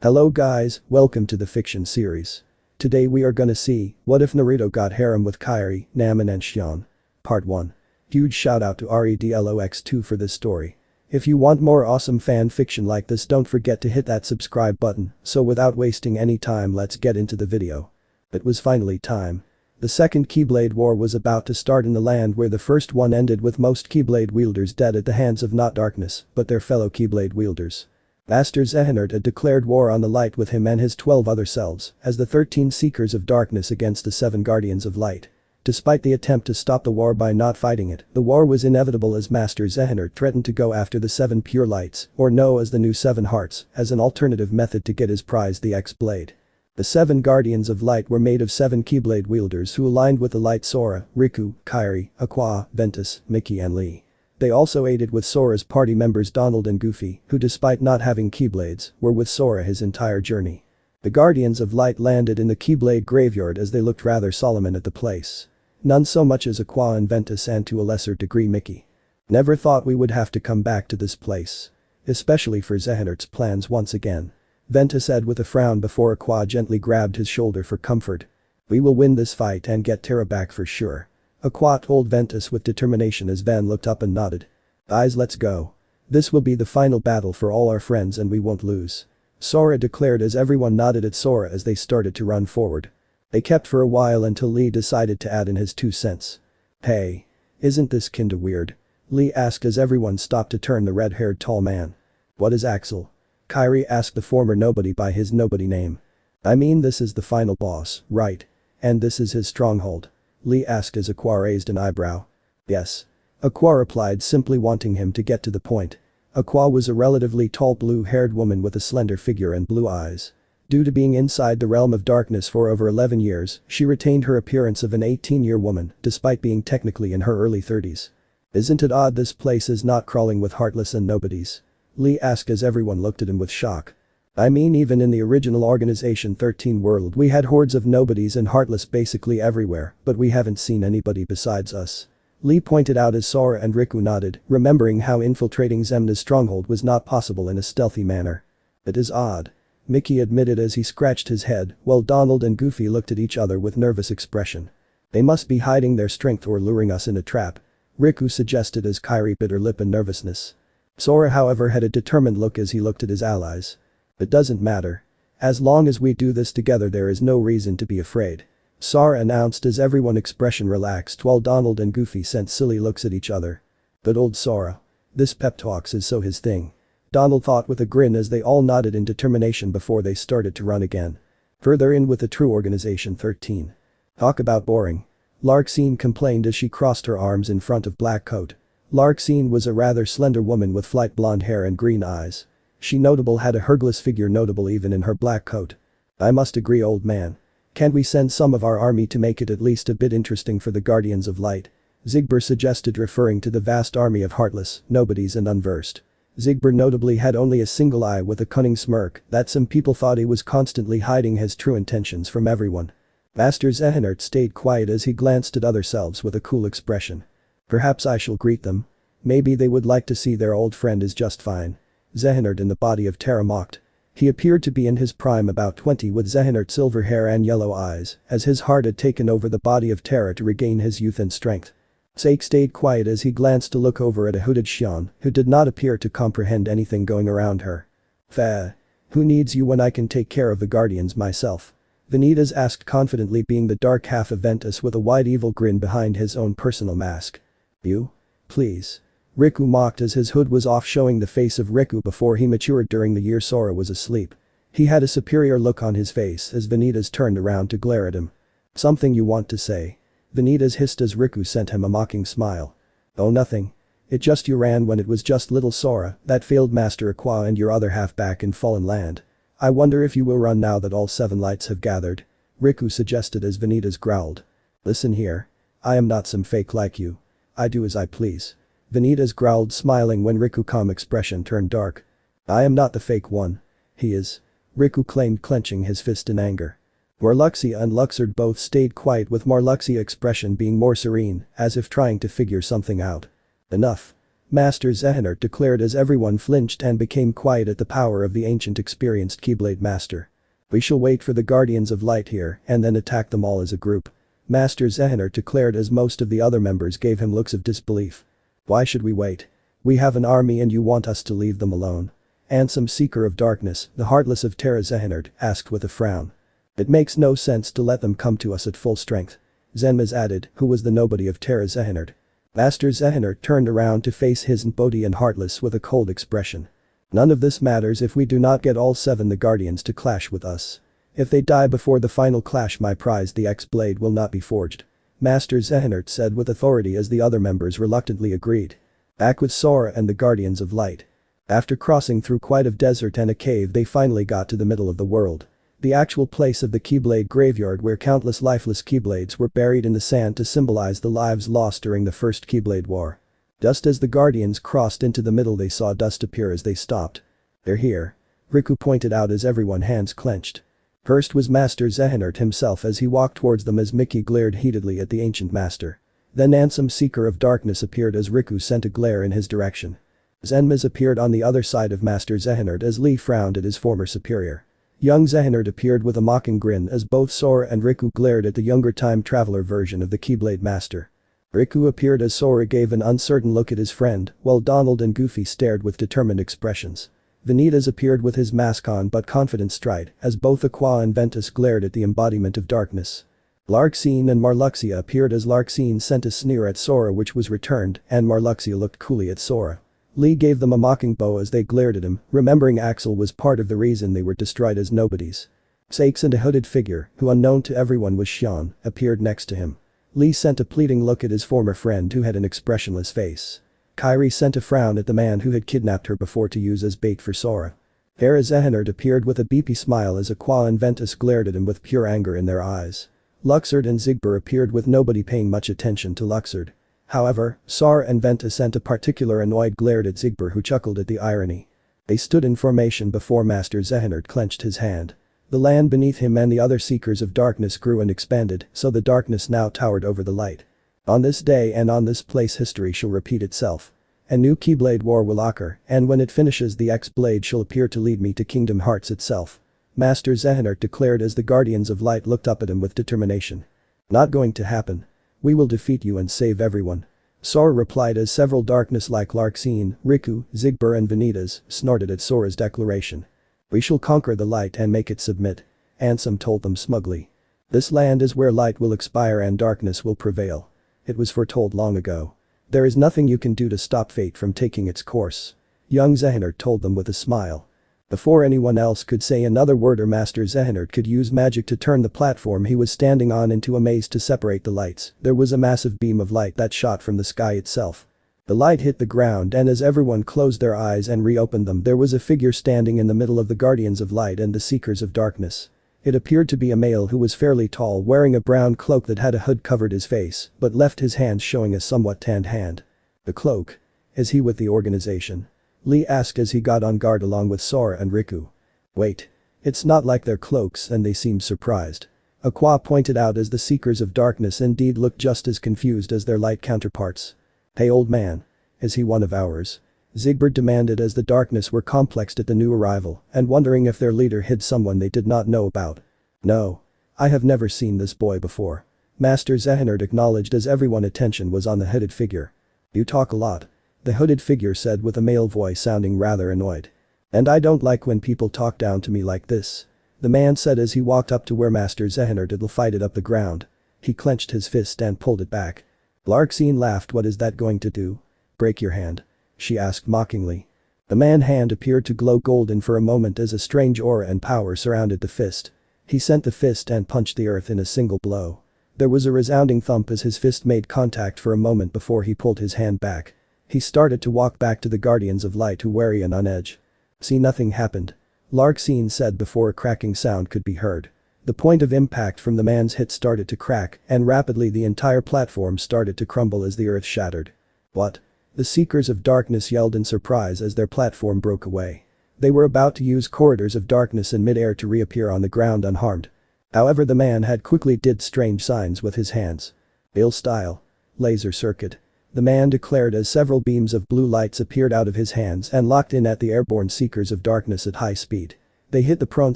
Hello guys, welcome to the fiction series. Today we are gonna see, what if Naruto got harem with Kairi, Naminé and Xion? Part 1. Huge shout out to REDLOX2 for this story. If you want more awesome fan fiction like this, don't forget to hit that subscribe button. So without wasting any time, let's get into the video. It was finally time. The second Keyblade War was about to start in the land where the first one ended, with most Keyblade wielders dead at the hands of not darkness, but their fellow Keyblade wielders. Master Xehanort had declared war on the light with him and his 12 other selves, as the 13 Seekers of Darkness against the 7 Guardians of Light. Despite the attempt to stop the war by not fighting it, the war was inevitable as Master Xehanort threatened to go after the 7 Pure Lights, or known as the new 7 Hearts, as an alternative method to get his prize, the X-Blade. The 7 Guardians of Light were made of 7 Keyblade wielders who aligned with the Light: Sora, Riku, Kairi, Aqua, Ventus, Mickey and Lee. They also aided with Sora's party members Donald and Goofy, who despite not having Keyblades, were with Sora his entire journey. The Guardians of Light landed in the Keyblade graveyard as they looked rather solemn at the place. None so much as Aqua and Ventus, and to a lesser degree Mickey. Never thought we would have to come back to this place. Especially for Xehanort's plans once again. Ventus said with a frown before Aqua gently grabbed his shoulder for comfort. We will win this fight and get Terra back for sure. Aqua told Ventus with determination as Ven looked up and nodded. Guys, let's go. This will be the final battle for all our friends and we won't lose. Sora declared as everyone nodded at Sora as they started to run forward. They kept for a while until Lee decided to add in his 2 cents. Hey. Isn't this kinda weird? Lee asked as everyone stopped to turn the red-haired tall man. What is Axel? Kairi asked the former nobody by his nobody name. I mean, this is the final boss, right? And this is his stronghold? Lee asked as Aqua raised an eyebrow. Yes. Aqua replied, simply wanting him to get to the point. Aqua was a relatively tall blue-haired woman with a slender figure and blue eyes. Due to being inside the realm of darkness for over 11 years, she retained her appearance of an 18-year woman, despite being technically in her early 30s. Isn't it odd this place is not crawling with heartless and nobodies? Lee asked as everyone looked at him with shock. I mean, even in the original Organization 13 world we had hordes of nobodies and heartless basically everywhere, but we haven't seen anybody besides us. Lee pointed out as Sora and Riku nodded, remembering how infiltrating Xemna's stronghold was not possible in a stealthy manner. It is odd. Mickey admitted as he scratched his head, while Donald and Goofy looked at each other with nervous expression. They must be hiding their strength or luring us in a trap. Riku suggested as Kairi bit her lip in nervousness. Sora, however, had a determined look as he looked at his allies. It doesn't matter. As long as we do this together, there is no reason to be afraid. Sora announced as everyone's expression relaxed while Donald and Goofy sent silly looks at each other. Good old Sora. This pep talks is so his thing. Donald thought with a grin as they all nodded in determination before they started to run again. Further in with the true Organization 13. Talk about boring. Larxene complained as she crossed her arms in front of Black Coat. Larxene was a rather slender woman with flight blonde hair and green eyes. She notable had a hergless figure, notable even in her black coat. I must agree, old man. Can't we send some of our army to make it at least a bit interesting for the Guardians of Light? Zigbur suggested, referring to the vast army of heartless, nobodies and unversed. Zigbur notably had only a single eye with a cunning smirk that some people thought he was constantly hiding his true intentions from everyone. Master Xehanort stayed quiet as he glanced at other selves with a cool expression. Perhaps I shall greet them. Maybe they would like to see their old friend is just fine. Xehanort in the body of Terra mocked. He appeared to be in his prime, about 20, with Xehanort's silver hair and yellow eyes, as his heart had taken over the body of Terra to regain his youth and strength. Sake stayed quiet as he glanced to look over at a hooded Xion, who did not appear to comprehend anything going around her. Fa. Who needs you when I can take care of the Guardians myself? Vanitas asked confidently, being the dark half of Ventus with a wide evil grin behind his own personal mask. You? Please. Riku mocked as his hood was off, showing the face of Riku before he matured during the year Sora was asleep. He had a superior look on his face as Vanitas turned around to glare at him. Something you want to say? Vanitas hissed as Riku sent him a mocking smile. Oh, nothing. It just you ran when it was just little Sora that failed Master Aqua and your other half back in Fallen Land. I wonder if you will run now that all 7 lights have gathered. Riku suggested as Vanitas growled. Listen here. I am not some fake like you. I do as I please. Vanitas growled, smiling when Riku's calm expression turned dark. I am not the fake one. He is. Riku claimed, clenching his fist in anger. Marluxia and Luxord both stayed quiet, with Marluxia's expression being more serene, as if trying to figure something out. Enough. Master Zehenert declared as everyone flinched and became quiet at the power of the ancient experienced Keyblade Master. We shall wait for the Guardians of Light here and then attack them all as a group. Master Zehenert declared as most of the other members gave him looks of disbelief. Why should we wait? We have an army and you want us to leave them alone? Ansem Seeker of Darkness, the Heartless of Terra Zehenert, asked with a frown. It makes no sense to let them come to us at full strength. Zenmaz added, who was the nobody of Terra Zehenert. Master Zehenert turned around to face his Nbody and Heartless with a cold expression. None of this matters if we do not get all 7 the Guardians to clash with us. If they die before the final clash my prize the X-Blade will not be forged. Master Zehenert said with authority as the other members reluctantly agreed. Back with Sora and the Guardians of Light. After crossing through quite a desert and a cave they finally got to the middle of the world. The actual place of the Keyblade graveyard where countless lifeless Keyblades were buried in the sand to symbolize the lives lost during the first Keyblade War. Just as the Guardians crossed into the middle they saw dust appear as they stopped. They're here. Riku pointed out as everyone hands clenched. First was Master Zehenert himself as he walked towards them as Mickey glared heatedly at the ancient master. Then Ansem Seeker of Darkness appeared as Riku sent a glare in his direction. Zenmaz appeared on the other side of Master Zehenert as Lee frowned at his former superior. Young Zehenert appeared with a mocking grin as both Sora and Riku glared at the younger time traveler version of the Keyblade Master. Riku appeared as Sora gave an uncertain look at his friend, while Donald and Goofy stared with determined expressions. Vanitas appeared with his mask on but confident stride as both Aqua and Ventus glared at the embodiment of darkness. Larxene and Marluxia appeared as Larxene sent a sneer at Sora which was returned and Marluxia looked coolly at Sora. Lee gave them a mocking bow as they glared at him, remembering Axel was part of the reason they were destroyed as nobodies. Sakes and a hooded figure, who unknown to everyone was Xion, appeared next to him. Lee sent a pleading look at his former friend who had an expressionless face. Kairi sent a frown at the man who had kidnapped her before to use as bait for Sora. Terra Zehenert appeared with a beepy smile as Aqua and Ventus glared at him with pure anger in their eyes. Luxord and Zigbur appeared with nobody paying much attention to Luxord. However, Sora and Ventus sent a particular annoyed glare at Zigbur who chuckled at the irony. They stood in formation before Master Zehenert clenched his hand. The land beneath him and the other Seekers of Darkness grew and expanded, so the darkness now towered over the light. On this day and on this place history shall repeat itself. A new Keyblade War will occur, and when it finishes the X-Blade shall appear to lead me to Kingdom Hearts itself. Master Zehenert declared as the Guardians of Light looked up at him with determination. Not going to happen. We will defeat you and save everyone. Sora replied as several darkness like Larxene, Riku, Zigbur and Vanitas snorted at Sora's declaration. We shall conquer the light and make it submit. Ansem told them smugly. This land is where light will expire and darkness will prevail. It was foretold long ago. There is nothing you can do to stop fate from taking its course. Young Zehenert told them with a smile. Before anyone else could say another word or Master Zehenert could use magic to turn the platform he was standing on into a maze to separate the lights, there was a massive beam of light that shot from the sky itself. The light hit the ground and as everyone closed their eyes and reopened them there was a figure standing in the middle of the Guardians of Light and the Seekers of Darkness. It appeared to be a male who was fairly tall wearing a brown cloak that had a hood covered his face but left his hands showing a somewhat tanned hand. The cloak? Is he with the organization? Lee asked as he got on guard along with Sora and Riku. Wait. It's not like their cloaks and they seemed surprised. Aqua pointed out as the Seekers of Darkness indeed looked just as confused as their light counterparts. Hey old man. Is he one of ours? Zigbert demanded as the darkness were complexed at the new arrival and wondering if their leader hid someone they did not know about. No. I have never seen this boy before. Master Zehenert acknowledged as everyone's attention was on the hooded figure. You talk a lot. The hooded figure said with a male voice sounding rather annoyed. And I don't like when people talk down to me like this. The man said as he walked up to where Master Zehenert had fighted up the ground. He clenched his fist and pulled it back. Larxene laughed. What is that going to do? Break your hand? She asked mockingly. The man's hand appeared to glow golden for a moment as a strange aura and power surrounded the fist. He sent the fist and punched the earth in a single blow. There was a resounding thump as his fist made contact for a moment before he pulled his hand back. He started to walk back to the Guardians of Light who wary and on edge. See, nothing happened. Larxene said before a cracking sound could be heard. The point of impact from the man's hit started to crack and rapidly the entire platform started to crumble as the earth shattered. What? The Seekers of Darkness yelled in surprise as their platform broke away. They were about to use corridors of darkness in mid-air to reappear on the ground unharmed. However, the man had quickly did strange signs with his hands. Ill style. Laser circuit. the man declared as several beams of blue lights appeared out of his hands and locked in at the airborne seekers of darkness at high speed. They hit the prone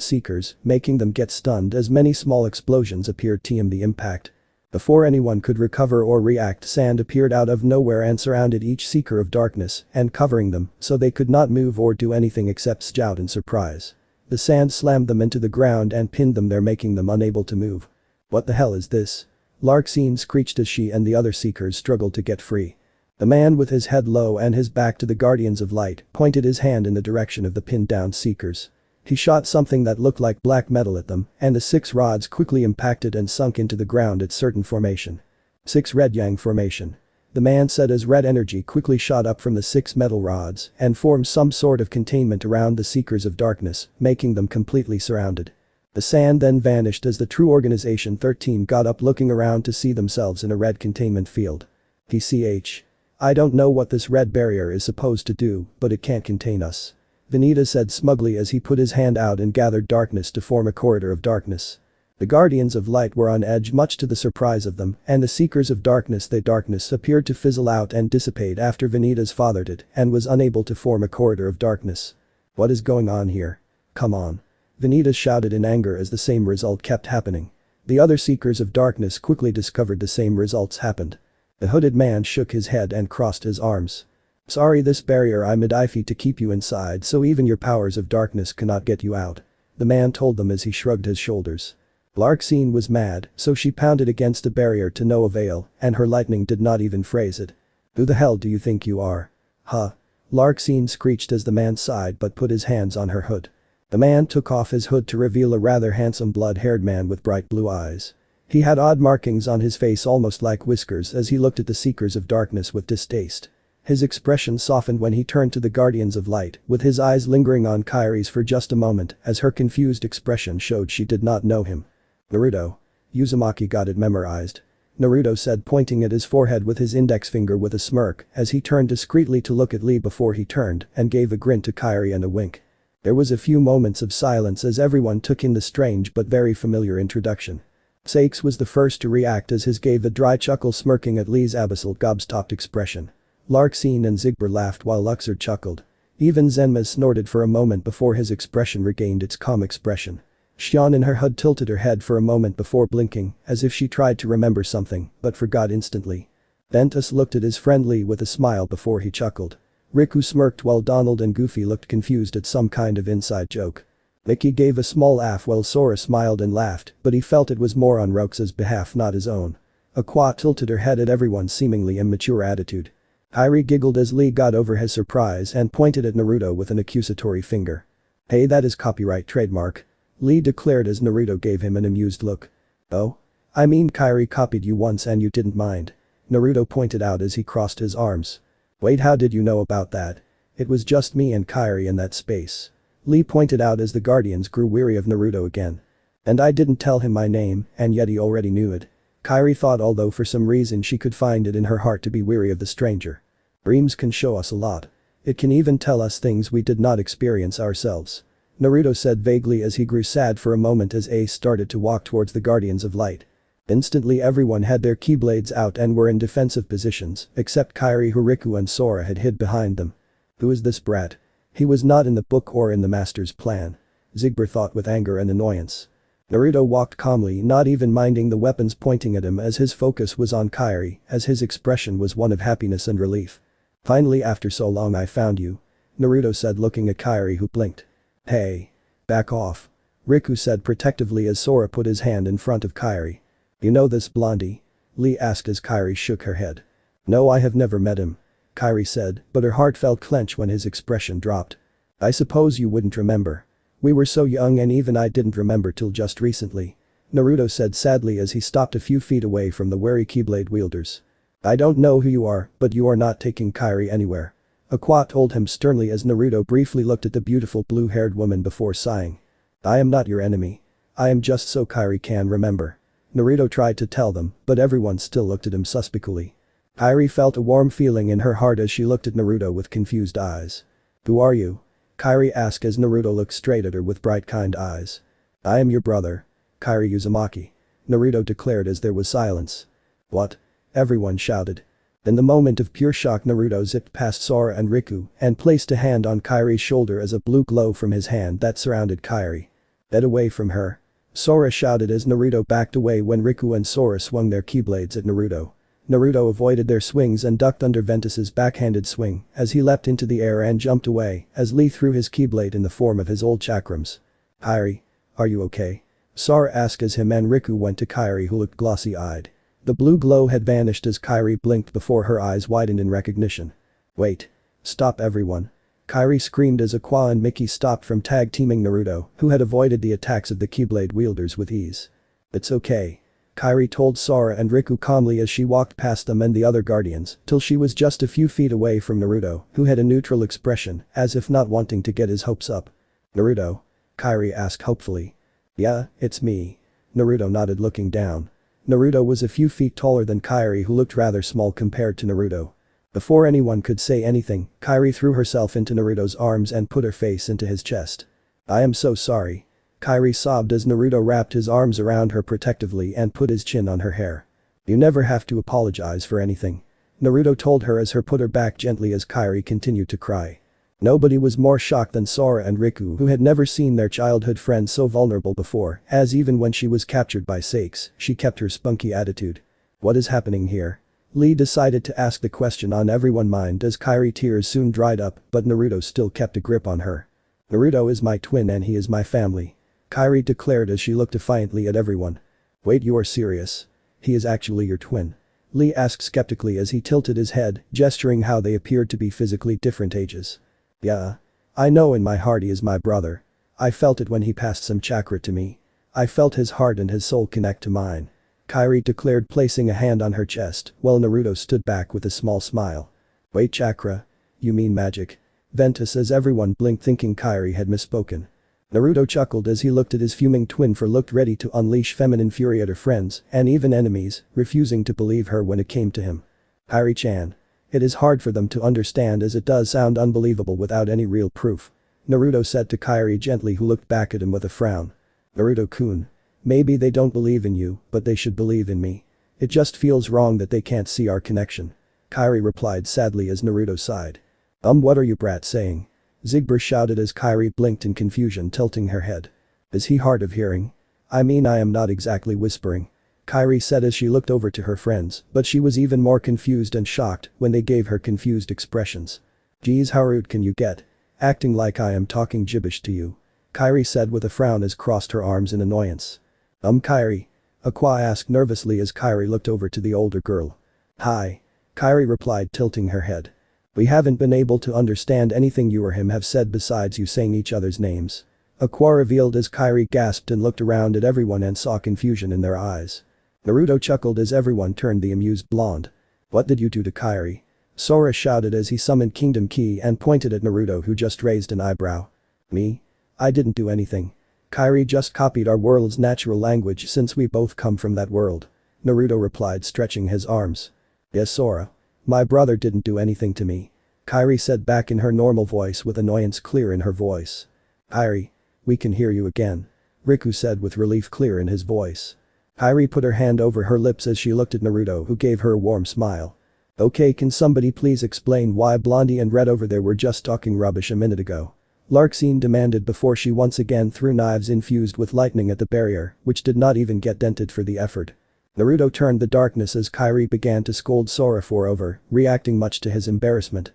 seekers, making them get stunned as many small explosions appeared to the impact. Before anyone could recover or react, sand appeared out of nowhere and surrounded each seeker of darkness and covering them so they could not move or do anything except shout in surprise. The sand slammed them into the ground and pinned them there, making them unable to move. "What the hell is this?" Larxene screeched as she and the other seekers struggled to get free. The man with his head low and his back to the Guardians of Light pointed his hand in the direction of the pinned down seekers. He shot something that looked like black metal at them, and the 6 rods quickly impacted and sunk into the ground at certain formation. 6 Red Yang formation. The man said as red energy quickly shot up from the 6 metal rods and formed some sort of containment around the Seekers of Darkness, making them completely surrounded. The sand then vanished as the True Organization 13 got up, looking around to see themselves in a red containment field. PCH. I don't know what this red barrier is supposed to do, but it can't contain us. Vegeta said smugly as he put his hand out and gathered darkness to form a corridor of darkness. The Guardians of Light were on edge, much to the surprise of them, and the Seekers of Darkness, the darkness appeared to fizzle out and dissipate after Vegeta's father did and was unable to form a corridor of darkness. What is going on here? Come on. Vegeta shouted in anger as the same result kept happening. The other Seekers of Darkness quickly discovered the same results happened. The hooded man shook his head and crossed his arms. "Sorry, this barrier I made Ify to keep you inside so even your powers of darkness cannot get you out," the man told them as he shrugged his shoulders. Larxene was mad, so she pounded against the barrier to no avail, and her lightning did not even phase it. "Who the hell do you think you are? Huh?" Larxene screeched as the man sighed but put his hands on her hood. The man took off his hood to reveal a rather handsome blood-haired man with bright blue eyes. He had odd markings on his face almost like whiskers as he looked at the Seekers of Darkness with distaste. His expression softened when he turned to the Guardians of Light, with his eyes lingering on Kairi's for just a moment as her confused expression showed she did not know him. "Naruto." Uzumaki got it memorized. Naruto said, pointing at his forehead with his index finger with a smirk as he turned discreetly to look at Lee before he turned and gave a grin to Kairi and a wink. There was a few moments of silence as everyone took in the strange but very familiar introduction. Sakes was the first to react as his gave a dry chuckle, smirking at Lee's abyssal gobstopped expression. Larxene and Zigbert laughed while Luxor chuckled. Even Zenma snorted for a moment before his expression regained its calm expression. Xion in her hood tilted her head for a moment before blinking, as if she tried to remember something, but forgot instantly. Ventus looked at his friend Lee with a smile before he chuckled. Riku smirked while Donald and Goofy looked confused at some kind of inside joke. Mickey gave a small laugh while Sora smiled and laughed, but he felt it was more on Roxas' behalf, not his own. Aqua tilted her head at everyone's seemingly immature attitude. Kairi giggled as Lee got over his surprise and pointed at Naruto with an accusatory finger. "Hey, that is copyright trademark," Lee declared as Naruto gave him an amused look. "Oh? I mean Kairi copied you once and you didn't mind," Naruto pointed out as he crossed his arms. "Wait, how did you know about that? It was just me and Kairi in that space," Lee pointed out as the Guardians grew weary of Naruto again. "And I didn't tell him my name, and yet he already knew it," Kairi thought, although for some reason she could find it in her heart to be weary of the stranger. "Dreams can show us a lot. It can even tell us things we did not experience ourselves," Naruto said vaguely as he grew sad for a moment as Ace started to walk towards the Guardians of Light. Instantly everyone had their keyblades out and were in defensive positions, except Kairi, who Riku and Sora had hid behind them. Who is this brat? He was not in the book or in the master's plan, Zigbert thought with anger and annoyance. Naruto walked calmly, not even minding the weapons pointing at him as his focus was on Kairi, as his expression was one of happiness and relief. "Finally, after so long I found you," Naruto said, looking at Kairi, who blinked. "Hey. Back off," Riku said protectively as Sora put his hand in front of Kairi. "You know this blondie?" Lee asked as Kairi shook her head. "No, I have never met him," Kairi said, but her heart felt clench when his expression dropped. "I suppose you wouldn't remember. We were so young and even I didn't remember till just recently," Naruto said sadly as he stopped a few feet away from the wary keyblade wielders. "I don't know who you are, but you are not taking Kairi anywhere," Aqua told him sternly as Naruto briefly looked at the beautiful blue-haired woman before sighing. "I am not your enemy. I am just so Kairi can remember," Naruto tried to tell them, but everyone still looked at him suspically. Kairi felt a warm feeling in her heart as she looked at Naruto with confused eyes. "Who are you?" Kairi asked as Naruto looked straight at her with bright kind eyes. "I am your brother, Kairi Uzumaki," Naruto declared as there was silence. "What?" everyone shouted. In the moment of pure shock, Naruto zipped past Sora and Riku and placed a hand on Kairi's shoulder as a blue glow from his hand that surrounded Kairi. "Get away from her." Sora shouted as Naruto backed away when Riku and Sora swung their keyblades at Naruto. Naruto avoided their swings and ducked under Ventus's backhanded swing as he leapt into the air and jumped away as Lee threw his keyblade in the form of his old chakrams. "Kairi, are you okay?" Sora asked as him and Riku went to Kairi, who looked glossy-eyed. The blue glow had vanished as Kairi blinked before her eyes widened in recognition. "Wait. Stop everyone." Kairi screamed as Aqua and Mickey stopped from tag-teaming Naruto, who had avoided the attacks of the Keyblade wielders with ease. "It's okay." Kairi told Sora and Riku calmly as she walked past them and the other guardians till she was just a few feet away from Naruto, who had a neutral expression, as if not wanting to get his hopes up. "Naruto?" Kairi asked hopefully. "Yeah, it's me." Naruto nodded, looking down. Naruto was a few feet taller than Kairi, who looked rather small compared to Naruto. Before anyone could say anything, Kairi threw herself into Naruto's arms and put her face into his chest. "I am so sorry." Kairi sobbed as Naruto wrapped his arms around her protectively and put his chin on her hair. "You never have to apologize for anything." Naruto told her as he put her back gently as Kairi continued to cry. Nobody was more shocked than Sora and Riku, who had never seen their childhood friend so vulnerable before, as even when she was captured by Sakes, she kept her spunky attitude. "What is happening here?" Lee decided to ask the question on everyone's mind as Kairi's tears soon dried up, but Naruto still kept a grip on her. "Naruto is my twin and he is my family," Kairi declared as she looked defiantly at everyone. "Wait, you are serious? He is actually your twin?" Lee asked skeptically as he tilted his head, gesturing how they appeared to be physically different ages. "Yeah. I know in my heart he is my brother. I felt it when he passed some chakra to me. I felt his heart and his soul connect to mine," Kairi declared, placing a hand on her chest while Naruto stood back with a small smile. "Wait, chakra? You mean magic?" Ventus as everyone blinked, thinking Kairi had misspoken. Naruto chuckled as he looked at his fuming twin, for looked ready to unleash feminine fury at her friends and even enemies, refusing to believe her when it came to him. "Kairi-chan. It is hard for them to understand as it does sound unbelievable without any real proof," Naruto said to Kairi gently, who looked back at him with a frown. "Naruto-kun. Maybe they don't believe in you, but they should believe in me. It just feels wrong that they can't see our connection," Kairi replied sadly as Naruto sighed. What are you brat saying?" Zigbert shouted as Kairi blinked in confusion, tilting her head. "Is he hard of hearing?" "I mean, I am not exactly whispering," Kairi said as she looked over to her friends, but she was even more confused and shocked when they gave her confused expressions. "Geez, how rude can you get? Acting like I am talking gibberish to you," Kairi said with a frown as crossed her arms in annoyance. Kairi?" Aqua asked nervously as Kairi looked over to the older girl. "Hi," Kairi replied, tilting her head. "We haven't been able to understand anything you or him have said besides you saying each other's names," Aqua revealed as Kairi gasped and looked around at everyone and saw confusion in their eyes. Naruto chuckled as everyone turned the amused blonde. "What did you do to Kairi?" Sora shouted as he summoned Kingdom Ki and pointed at Naruto, who just raised an eyebrow. "Me? I didn't do anything. Kairi just copied our world's natural language since we both come from that world," Naruto replied, stretching his arms. "Yes, Sora. My brother didn't do anything to me," Kairi said back in her normal voice with annoyance clear in her voice. "Kairi, we can hear you again," Riku said with relief clear in his voice. Kairi put her hand over her lips as she looked at Naruto, who gave her a warm smile. "Okay, can somebody please explain why Blondie and Red over there were just talking rubbish a minute ago?" Larxene demanded before she once again threw knives infused with lightning at the barrier, which did not even get dented for the effort. Naruto turned the darkness as Kairi began to scold Sora for reacting much to his embarrassment.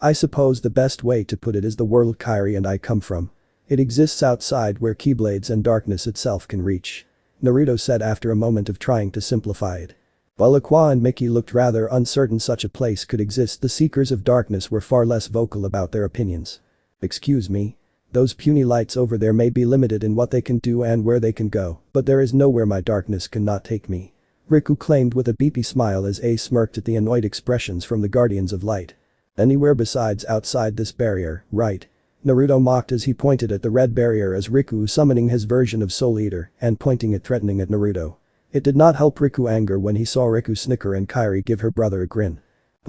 I suppose the best way to put it is the world Kairi and I come from. It exists outside where Keyblades and darkness itself can reach," Naruto said after a moment of trying to simplify it. While Aqua and Mickey looked rather uncertain such a place could exist, the Seekers of Darkness were far less vocal about their opinions. "Excuse me? Those puny lights over there may be limited in what they can do and where they can go, but there is nowhere my darkness cannot take me," Riku claimed with a beepy smile as Ace smirked at the annoyed expressions from the Guardians of Light. "Anywhere besides outside this barrier, right?" Naruto mocked as he pointed at the red barrier as Riku summoning his version of Soul Eater and pointing it threatening at Naruto. It did not help Riku anger when he saw Riku snicker and Kairi give her brother a grin.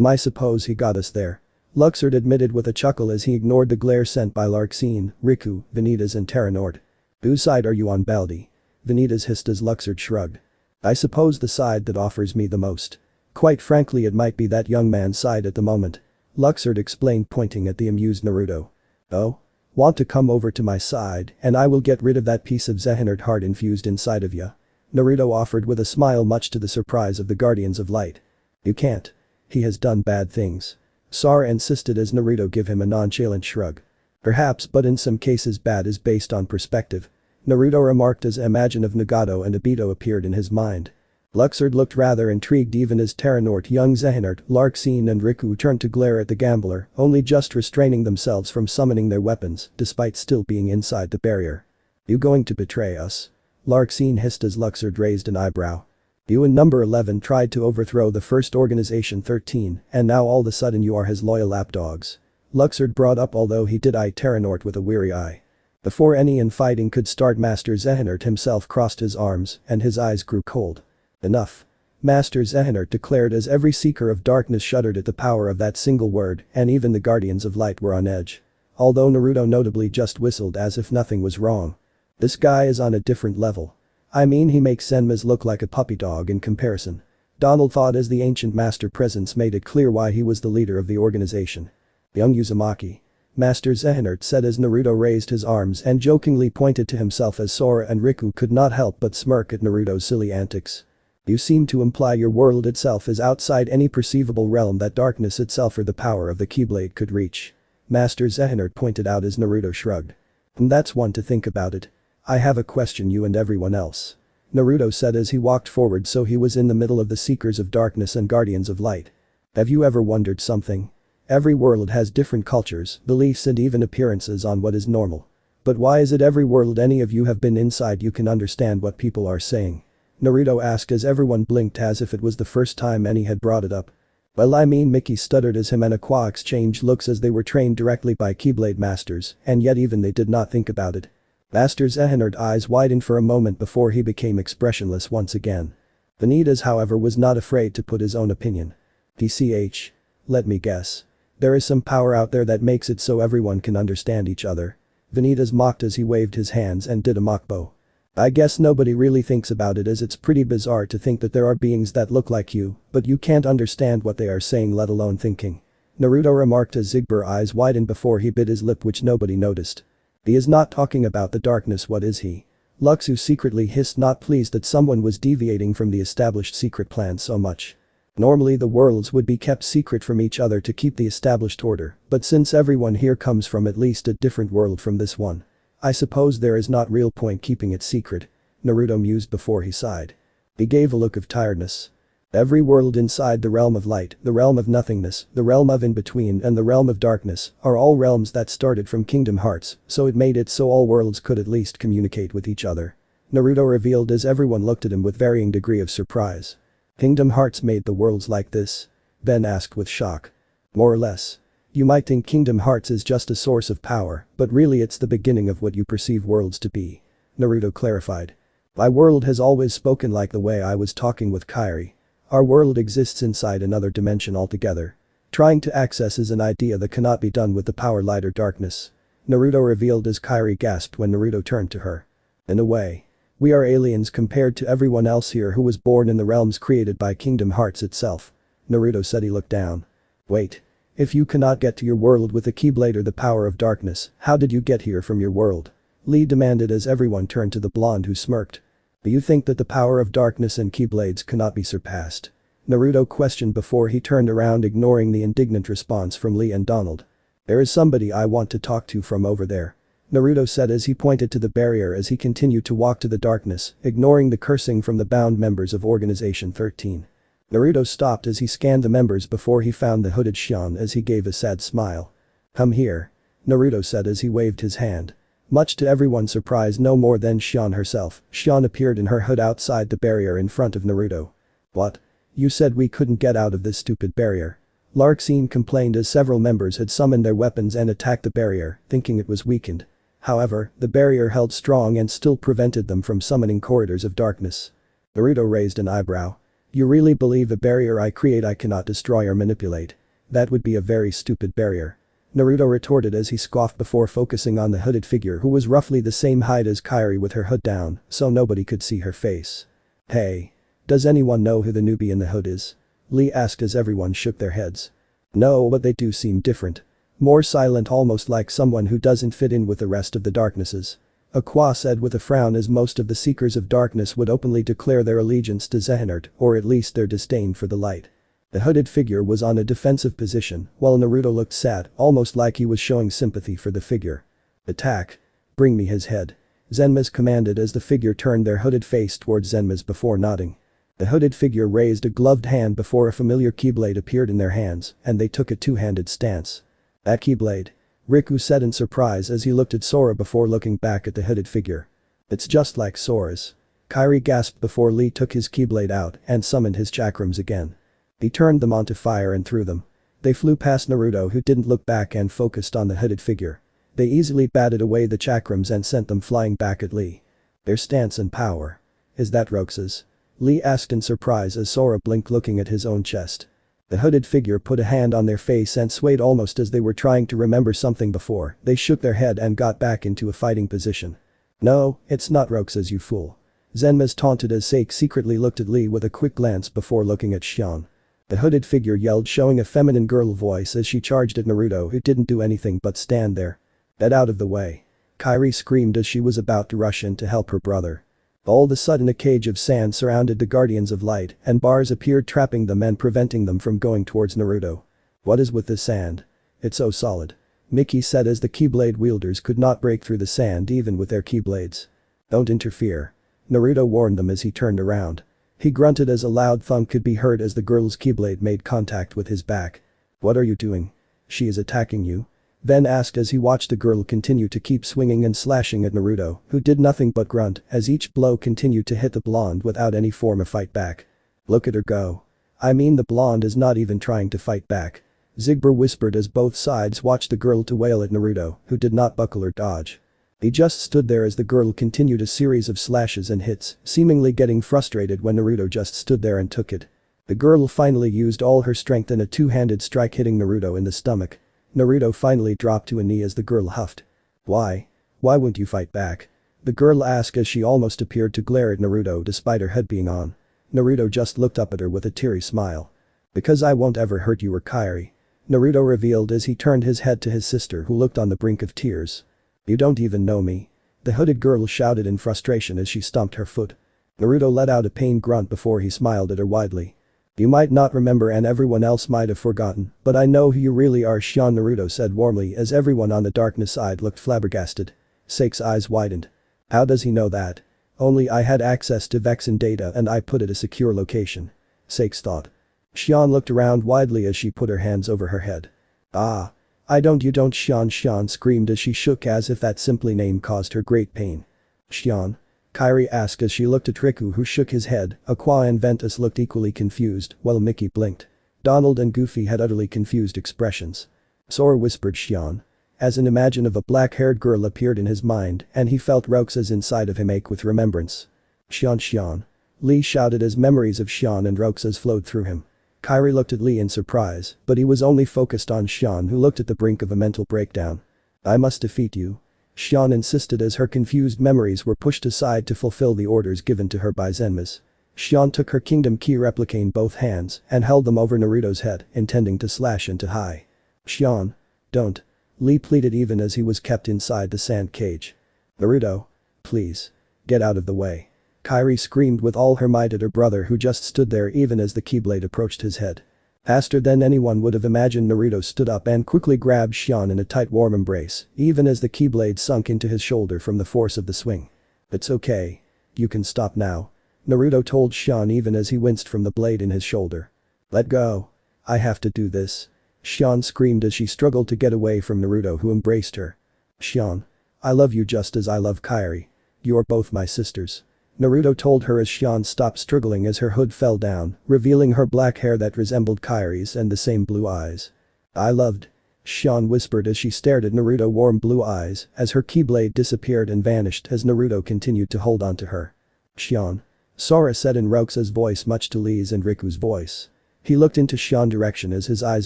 "I suppose he got us there," Luxord admitted with a chuckle as he ignored the glare sent by Larxene, Riku, Vanitas and Terranord. "Whose side are you on, Baldi?" Vanitas hissed as Luxord shrugged. "I suppose the side that offers me the most," Quite frankly, it might be that young man's side at the moment. Luxord explained, pointing at the amused Naruto. Oh? Want to come over to my side and I will get rid of that piece of Zehinert heart infused inside of ya? Naruto offered with a smile, much to the surprise of the Guardians of Light. You can't. He has done bad things. Sora insisted as Naruto gave him a nonchalant shrug. Perhaps, but in some cases bad is based on perspective. Naruto remarked as imagine of Nagato and Obito appeared in his mind. Luxord looked rather intrigued even as Terranort, young Zehinert, Larxene and Riku turned to glare at the gambler, only just restraining themselves from summoning their weapons despite still being inside the barrier. You going to betray us? Larxene hissed as Luxord raised an eyebrow. You and number 11 tried to overthrow the first organization 13 and now all of a sudden you are his loyal lapdogs. Luxord brought up, although he did eye Terranort with a weary eye. Before any infighting could start, Master Zehinert himself crossed his arms and his eyes grew cold. Enough. Master Zehinert declared as every seeker of darkness shuddered at the power of that single word, and even the Guardians of Light were on edge. Although Naruto notably just whistled as if nothing was wrong. This guy is on a different level. I mean, he makes Senmaz look like a puppy dog in comparison. Donald thought as the ancient master presence made it clear why he was the leader of the organization. Young Uzumaki. Master Zehinert said as Naruto raised his arms and jokingly pointed to himself as Sora and Riku could not help but smirk at Naruto's silly antics. You seem to imply your world itself is outside any perceivable realm that darkness itself or the power of the Keyblade could reach. Master Zehinert pointed out as Naruto shrugged. And that's one to think about it. I have a question, you and everyone else. Naruto said as he walked forward, so he was in the middle of the Seekers of Darkness and Guardians of Light. Have you ever wondered something? Every world has different cultures, beliefs and even appearances on what is normal. But why is it every world any of you have been inside you can understand what people are saying? Naruto asked as everyone blinked as if it was the first time any had brought it up. Well, I mean, Mickey stuttered as him and Aqua exchanged looks as they were trained directly by Keyblade masters, and yet even they did not think about it. Master Zehinert's eyes widened for a moment before he became expressionless once again. Vanitas, however, was not afraid to put his own opinion. PCH. Let me guess. There is some power out there that makes it so everyone can understand each other. Vanitas mocked as he waved his hands and did a mock bow. I guess nobody really thinks about it, as it's pretty bizarre to think that there are beings that look like you, but you can't understand what they are saying, let alone thinking. Naruto remarked as Zigbar's eyes widened before he bit his lip, which nobody noticed. He is not talking about the darkness, what is he? Luxu secretly hissed, not pleased that someone was deviating from the established secret plan so much. Normally the worlds would be kept secret from each other to keep the established order, but since everyone here comes from at least a different world from this one, I suppose there is not real point keeping it secret, Naruto mused before he sighed. He gave a look of tiredness. Every world inside the realm of light, the realm of nothingness, the realm of in-between and the realm of darkness are all realms that started from Kingdom Hearts, so it made it so all worlds could at least communicate with each other. Naruto revealed as everyone looked at him with varying degree of surprise. Kingdom Hearts made the worlds like this? Ben asked with shock. More or less. You might think Kingdom Hearts is just a source of power, but really it's the beginning of what you perceive worlds to be. Naruto clarified. My world has always spoken like the way I was talking with Kairi. Our world exists inside another dimension altogether. Trying to access is an idea that cannot be done with the power light or darkness. Naruto revealed as Kairi gasped when Naruto turned to her. In a way. We are aliens compared to everyone else here who was born in the realms created by Kingdom Hearts itself. Naruto said. He looked down. Wait. If you cannot get to your world with the Keyblade or the power of darkness, how did you get here from your world? Lee demanded as everyone turned to the blonde, who smirked. Do you think that the power of darkness and Keyblades cannot be surpassed? Naruto questioned before he turned around, ignoring the indignant response from Lee and Donald. There is somebody I want to talk to from over there, Naruto said as he pointed to the barrier as he continued to walk to the darkness, ignoring the cursing from the bound members of Organization 13. Naruto stopped as he scanned the members before he found the hooded Xion as he gave a sad smile. Come here, Naruto said as he waved his hand. Much to everyone's surprise, no more than Xion herself, Xion appeared in her hood outside the barrier in front of Naruto. What? You said we couldn't get out of this stupid barrier. Larxene complained as several members had summoned their weapons and attacked the barrier, thinking it was weakened. However, the barrier held strong and still prevented them from summoning corridors of darkness. Naruto raised an eyebrow. You really believe a barrier I create I cannot destroy or manipulate? That would be a very stupid barrier. Naruto retorted as he scoffed before focusing on the hooded figure, who was roughly the same height as Kairi with her hood down, so nobody could see her face. Hey. Does anyone know who the newbie in the hood is? Lee asked as everyone shook their heads. No, but they do seem different. More silent, almost like someone who doesn't fit in with the rest of the darknesses. Aqua said with a frown, as most of the Seekers of Darkness would openly declare their allegiance to Xehanort, or at least their disdain for the light. The hooded figure was on a defensive position, while Naruto looked sad, almost like he was showing sympathy for the figure. Attack. Bring me his head. Zenma's commanded as the figure turned their hooded face towards Zenma's before nodding. The hooded figure raised a gloved hand before a familiar keyblade appeared in their hands, and they took a two-handed stance. That keyblade? Riku said in surprise as he looked at Sora before looking back at the hooded figure. It's just like Sora's. Kairi gasped before Lee took his keyblade out and summoned his chakrams again. He turned them onto fire and threw them. They flew past Naruto, who didn't look back and focused on the hooded figure. They easily batted away the chakrams and sent them flying back at Lee. Their stance and power. Is that Roxas? Lee asked in surprise as Sora blinked, looking at his own chest. The hooded figure put a hand on their face and swayed almost as they were trying to remember something before they shook their head and got back into a fighting position. No, it's not Roxas, you fool. Zenma's taunted as Sake secretly looked at Lee with a quick glance before looking at Xion. The hooded figure yelled, showing a feminine girl voice as she charged at Naruto, who didn't do anything but stand there. Get out of the way. Kairi screamed as she was about to rush in to help her brother. All of a sudden a cage of sand surrounded the Guardians of Light and bars appeared, trapping them and preventing them from going towards Naruto. What is with this sand? It's so solid. Mickey said as the Keyblade wielders could not break through the sand even with their Keyblades. Don't interfere. Naruto warned them as he turned around. He grunted as a loud thunk could be heard as the girl's Keyblade made contact with his back. What are you doing? She is attacking you? Ben asked as he watched the girl continue to keep swinging and slashing at Naruto, who did nothing but grunt as each blow continued to hit the blonde without any form of fight back. Look at her go. I mean, the blonde is not even trying to fight back. Zigbur whispered as both sides watched the girl to wail at Naruto, who did not buckle or dodge. He just stood there as the girl continued a series of slashes and hits, seemingly getting frustrated when Naruto just stood there and took it. The girl finally used all her strength in a two-handed strike, hitting Naruto in the stomach. Naruto finally dropped to a knee as the girl huffed. Why? Why won't you fight back? The girl asked as she almost appeared to glare at Naruto despite her head being on. Naruto just looked up at her with a teary smile. Because I won't ever hurt you or Kairi. Naruto revealed as he turned his head to his sister, who looked on the brink of tears. You don't even know me. The hooded girl shouted in frustration as she stomped her foot. Naruto let out a pained grunt before he smiled at her widely. You might not remember and everyone else might have forgotten, but I know who you really are, Xion, Naruto said warmly as everyone on the darkness side looked flabbergasted. Sake's eyes widened. How does he know that? Only I had access to Vexen data and I put it a secure location. Sake's thought. Xion looked around widely as she put her hands over her head. Ah. I don't, you don't, Xion screamed as she shook as if that simply name caused her great pain. Xion? Kairi asked as she looked at Riku, who shook his head. Aqua and Ventus looked equally confused, while Mickey blinked. Donald and Goofy had utterly confused expressions. Sora whispered Xion. As an image of a black-haired girl appeared in his mind and he felt Roxas inside of him ache with remembrance. Xion. Lee shouted as memories of Xion and Roxas flowed through him. Kairi looked at Lee in surprise, but he was only focused on Xion, who looked at the brink of a mental breakdown. I must defeat you. Xion insisted as her confused memories were pushed aside to fulfill the orders given to her by Zenmas. Xion took her kingdom key replica in both hands and held them over Naruto's head, intending to slash into high. Xion. Don't. Lee pleaded even as he was kept inside the sand cage. Naruto. Please. Get out of the way. Kairi screamed with all her might at her brother, who just stood there even as the keyblade approached his head. Faster than anyone would have imagined, Naruto stood up and quickly grabbed Xion in a tight warm embrace, even as the keyblade sunk into his shoulder from the force of the swing. It's okay. You can stop now. Naruto told Xion even as he winced from the blade in his shoulder. Let go. I have to do this. Xion screamed as she struggled to get away from Naruto, who embraced her. Xion. I love you just as I love Kairi. You are both my sisters. Naruto told her as Xion stopped struggling as her hood fell down, revealing her black hair that resembled Kairi's and the same blue eyes. I loved. Xion whispered as she stared at Naruto's warm blue eyes as her keyblade disappeared and vanished as Naruto continued to hold on to her. Xion. Sora said in Roxas' voice, much to Lee's and Riku's voice. He looked into Xion's direction as his eyes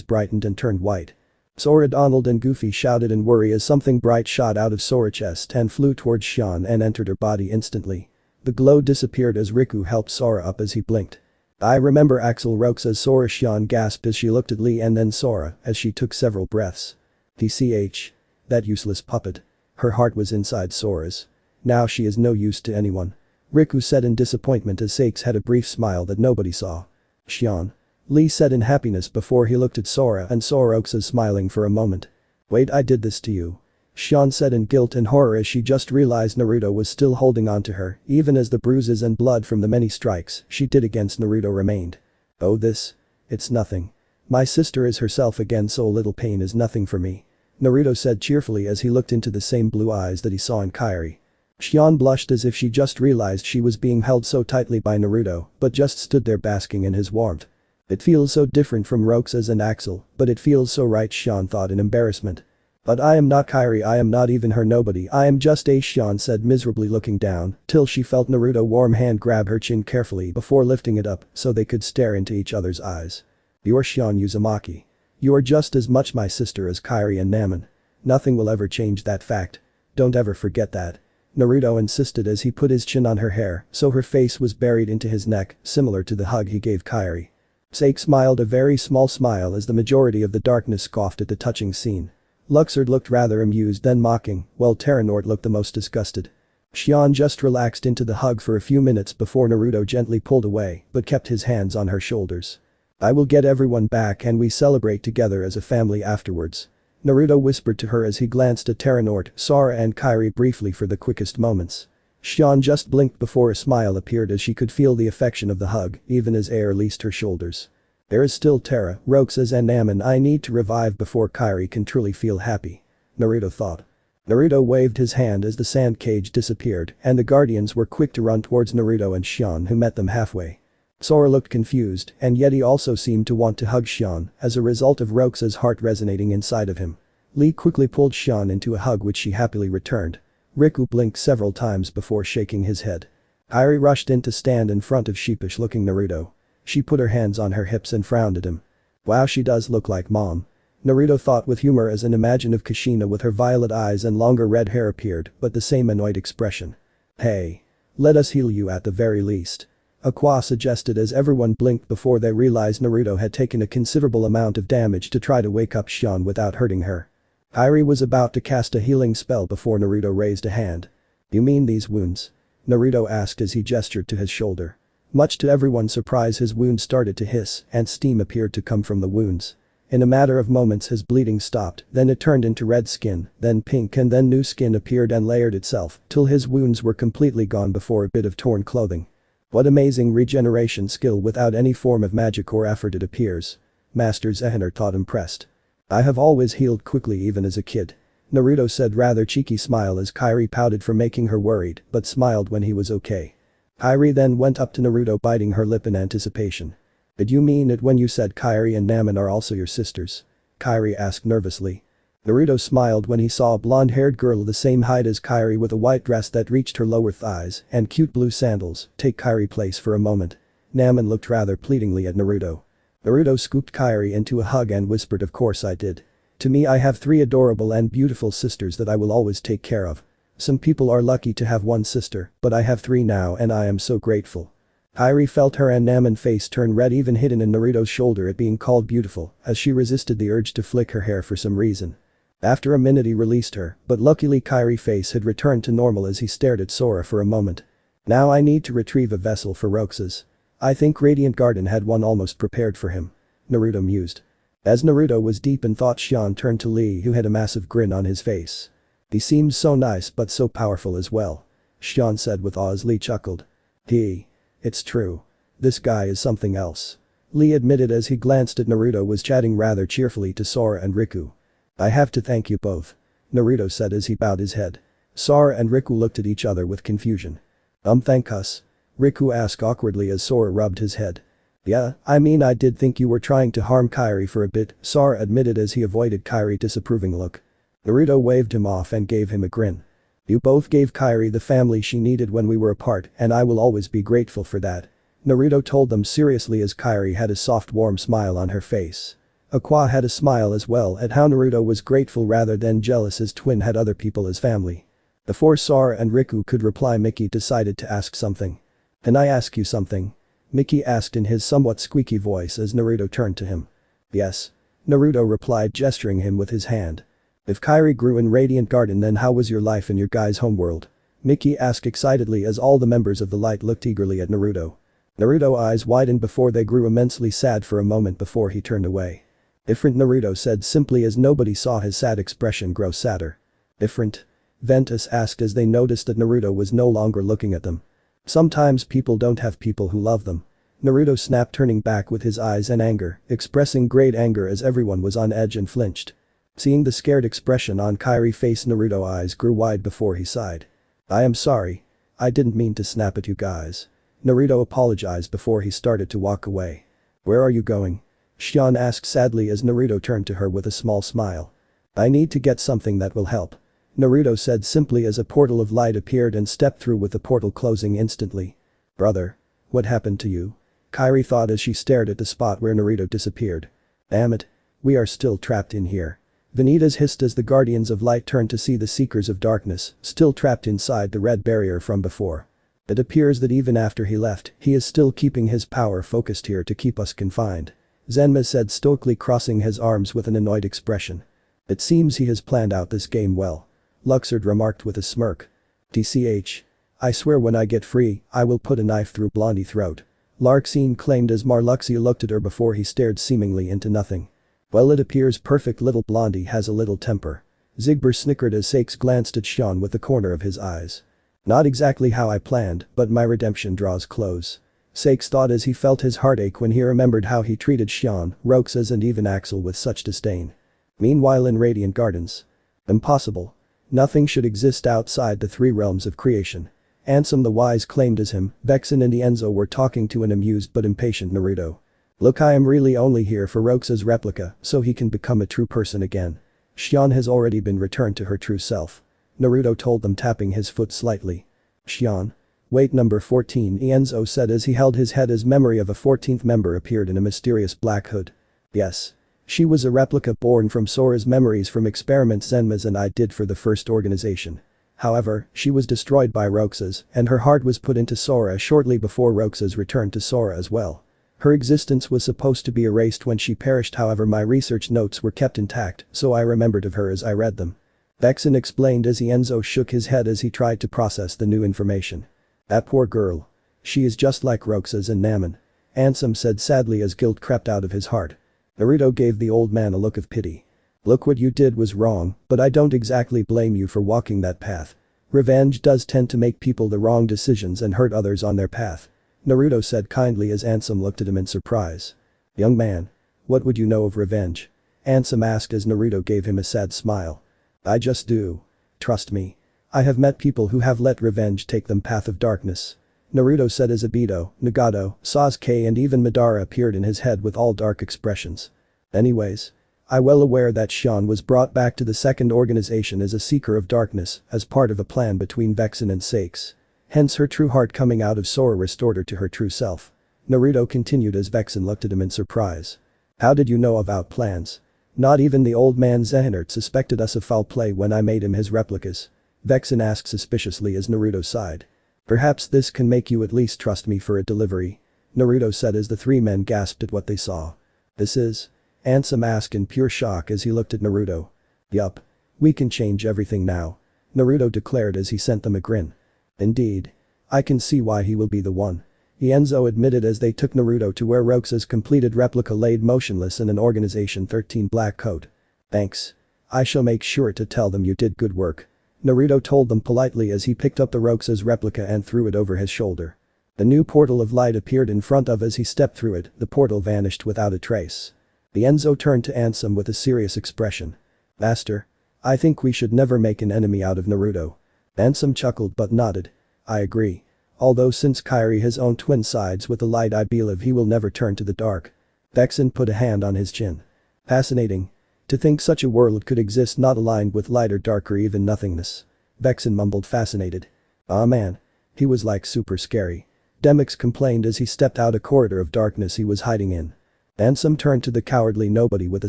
brightened and turned white. Sora, Donald and Goofy shouted in worry as something bright shot out of Sora's chest and flew towards Xion and entered her body instantly. The glow disappeared as Riku helped Sora up as he blinked. I remember Axel Roxas Sora Xion gasped as she looked at Lee and then Sora as she took several breaths. TCH. That useless puppet. Her heart was inside Sora's. Now she is no use to anyone. Riku said in disappointment as Sakes had a brief smile that nobody saw. Xion. Lee said in happiness before he looked at Sora and saw Roxas smiling for a moment. Wait, I did this to you. Xion said in guilt and horror as she just realized Naruto was still holding on to her, even as the bruises and blood from the many strikes she did against Naruto remained. Oh this? It's nothing. My sister is herself again, so a little pain is nothing for me. Naruto said cheerfully as he looked into the same blue eyes that he saw in Kairi. Xion blushed as if she just realized she was being held so tightly by Naruto, but just stood there basking in his warmth. It feels so different from Roxas and Axel, but it feels so right, Xion thought in embarrassment. But I am not Kairi, I am not even her nobody, I am just a Xion said miserably looking down, till she felt Naruto's warm hand grab her chin carefully before lifting it up so they could stare into each other's eyes. You're Xion Uzumaki. You are just as much my sister as Kairi and Namin. Nothing will ever change that fact. Don't ever forget that. Naruto insisted as he put his chin on her hair so her face was buried into his neck, similar to the hug he gave Kairi. Sake smiled a very small smile as the majority of the darkness scoffed at the touching scene. Luxord looked rather amused then mocking, while Terranort looked the most disgusted. Xion just relaxed into the hug for a few minutes before Naruto gently pulled away but kept his hands on her shoulders. I will get everyone back and we celebrate together as a family afterwards. Naruto whispered to her as he glanced at Terranort, Sora and Kairi briefly for the quickest moments. Xion just blinked before a smile appeared as she could feel the affection of the hug, even as air leased her shoulders. There is still Terra, Roxas and Namin I need to revive before Kairi can truly feel happy. Naruto thought. Naruto waved his hand as the sand cage disappeared and the guardians were quick to run towards Naruto and Xion who met them halfway. Sora looked confused and yet he also seemed to want to hug Xion as a result of Roxas' heart resonating inside of him. Lee quickly pulled Xion into a hug which she happily returned. Riku blinked several times before shaking his head. Kairi rushed in to stand in front of sheepish-looking Naruto. She put her hands on her hips and frowned at him. Wow, she does look like mom. Naruto thought with humor as an imagine of Kushina with her violet eyes and longer red hair appeared, but the same annoyed expression. Hey. Let us heal you at the very least. Aqua suggested as everyone blinked before they realized Naruto had taken a considerable amount of damage to try to wake up Xion without hurting her. Kairi was about to cast a healing spell before Naruto raised a hand. You mean these wounds? Naruto asked as he gestured to his shoulder. Much to everyone's surprise his wounds started to hiss and steam appeared to come from the wounds. In a matter of moments his bleeding stopped, then it turned into red skin, then pink and then new skin appeared and layered itself till his wounds were completely gone before a bit of torn clothing. What amazing regeneration skill without any form of magic or effort it appears. Master Zehaner thought impressed. I have always healed quickly even as a kid. Naruto said rather cheeky smile as Kairi pouted for making her worried but smiled when he was okay. Kairi then went up to Naruto biting her lip in anticipation. Did you mean it when you said Kairi and Namin are also your sisters? Kairi asked nervously. Naruto smiled when he saw a blonde-haired girl the same height as Kairi with a white dress that reached her lower thighs and cute blue sandals take Kairi's place for a moment. Namin looked rather pleadingly at Naruto. Naruto scooped Kairi into a hug and whispered of course I did. To me I have 3 adorable and beautiful sisters that I will always take care of. Some people are lucky to have 1 sister, but I have 3 now and I am so grateful. Kairi felt her and Namin's face turn red even hidden in Naruto's shoulder at being called beautiful as she resisted the urge to flick her hair for some reason. After a minute he released her, but luckily Kairi's face had returned to normal as he stared at Sora for a moment. Now I need to retrieve a vessel for Roxas. I think Radiant Garden had one almost prepared for him. Naruto mused. As Naruto was deep in thought Xion turned to Lee who had a massive grin on his face. He seemed so nice but so powerful as well. Xion said with awe as Lee chuckled. It's true. This guy is something else. Lee admitted as he glanced at Naruto was chatting rather cheerfully to Sora and Riku. I have to thank you both. Naruto said as he bowed his head. Sora and Riku looked at each other with confusion. Thank us? Riku asked awkwardly as Sora rubbed his head. Yeah, I mean I did think you were trying to harm Kairi for a bit, Sora admitted as he avoided Kairi's disapproving look. Naruto waved him off and gave him a grin. You both gave Kairi the family she needed when we were apart and I will always be grateful for that. Naruto told them seriously as Kairi had a soft warm smile on her face. Aqua had a smile as well at how Naruto was grateful rather than jealous his twin had other people as family. Before Sora and Riku could reply Mickey decided to ask something. Can I ask you something? Mickey asked in his somewhat squeaky voice as Naruto turned to him. Yes. Naruto replied, gesturing him with his hand. If Kairi grew in Radiant Garden, then how was your life in your guy's homeworld? Mickey asked excitedly as all the members of the Light looked eagerly at Naruto. Naruto's eyes widened before they grew immensely sad for a moment before he turned away. Different, Naruto said simply as nobody saw his sad expression grow sadder. Different? Ventus asked as they noticed that Naruto was no longer looking at them. Sometimes people don't have people who love them. Naruto snapped, turning back with his eyes in anger, expressing great anger as everyone was on edge and flinched. Seeing the scared expression on Kairi's face, Naruto's eyes grew wide before he sighed. I am sorry. I didn't mean to snap at you guys. Naruto apologized before he started to walk away. Where are you going? Xion asked sadly as Naruto turned to her with a small smile. I need to get something that will help. Naruto said simply as a portal of light appeared and stepped through with the portal closing instantly. Brother. What happened to you? Kairi thought as she stared at the spot where Naruto disappeared. Damn it. We are still trapped in here. Vanitas hissed as the Guardians of Light turned to see the Seekers of Darkness, still trapped inside the red barrier from before. It appears that even after he left, he is still keeping his power focused here to keep us confined. Zenma said, stoically crossing his arms with an annoyed expression. It seems he has planned out this game well. Luxord remarked with a smirk. TCH. I swear when I get free, I will put a knife through Blondie's throat. Larxene claimed as Marluxia looked at her before he stared seemingly into nothing. Well, it appears perfect little Blondie has a little temper. Zigbert snickered as Sakes glanced at Xion with the corner of his eyes. Not exactly how I planned, but my redemption draws close. Sakes thought as he felt his heartache when he remembered how he treated Xion, Roxas and even Axel with such disdain. Meanwhile in Radiant Gardens. Impossible. Nothing should exist outside the three realms of creation. Ansem the Wise claimed as him, Vexen and Ienzo were talking to an amused but impatient Naruto. Look, I am really only here for Roxas' replica so he can become a true person again. Xion has already been returned to her true self. Naruto told them, tapping his foot slightly. Xion. Wait, number 14, Ienzo said as he held his head as memory of a 14th member appeared in a mysterious black hood. Yes. She was a replica born from Sora's memories from experiments Zenmas and I did for the first organization. However, she was destroyed by Roxas and her heart was put into Sora shortly before Roxas returned to Sora as well. Her existence was supposed to be erased when she perished, however my research notes were kept intact so I remembered of her as I read them. Vexen explained as Ienzo shook his head as he tried to process the new information. That poor girl. She is just like Roxas and Namin. Ansem said sadly as guilt crept out of his heart. Naruto gave the old man a look of pity. Look, what you did was wrong, but I don't exactly blame you for walking that path. Revenge does tend to make people the wrong decisions and hurt others on their path. Naruto said kindly as Ansem looked at him in surprise. Young man. What would you know of revenge? Ansem asked as Naruto gave him a sad smile. I just do. Trust me. I have met people who have let revenge take them path of darkness. Naruto said as Obito, Nagato, Sasuke and even Madara appeared in his head with all dark expressions. Anyways. I well aware that Xion was brought back to the second organization as a seeker of darkness as part of a plan between Vexen and Sakes. Hence her true heart coming out of Sora restored her to her true self. Naruto continued as Vexen looked at him in surprise. How did you know of our plans? Not even the old man Zehnert suspected us of foul play when I made him his replicas. Vexen asked suspiciously as Naruto sighed. Perhaps this can make you at least trust me for a delivery. Naruto said as the three men gasped at what they saw. This is? Ansem asked in pure shock as he looked at Naruto. Yup. We can change everything now. Naruto declared as he sent them a grin. Indeed. I can see why he will be the one. Ienzo admitted as they took Naruto to where Roxas' completed replica laid motionless in an Organization 13 black coat. Thanks. I shall make sure to tell them you did good work. Naruto told them politely as he picked up the Roxas replica and threw it over his shoulder. The new portal of light appeared in front of as he stepped through it, the portal vanished without a trace. Ienzo turned to Ansem with a serious expression. Master. I think we should never make an enemy out of Naruto. Ansem chuckled but nodded. I agree. Although since Kairi has own twin sides with the light I believe he will never turn to the dark. Vexen put a hand on his chin. Fascinating. To think such a world could exist not aligned with light or dark or even nothingness. Vexen mumbled fascinated. Aw man. He was like super scary. Demyx complained as he stepped out a corridor of darkness he was hiding in. Ansem turned to the cowardly nobody with a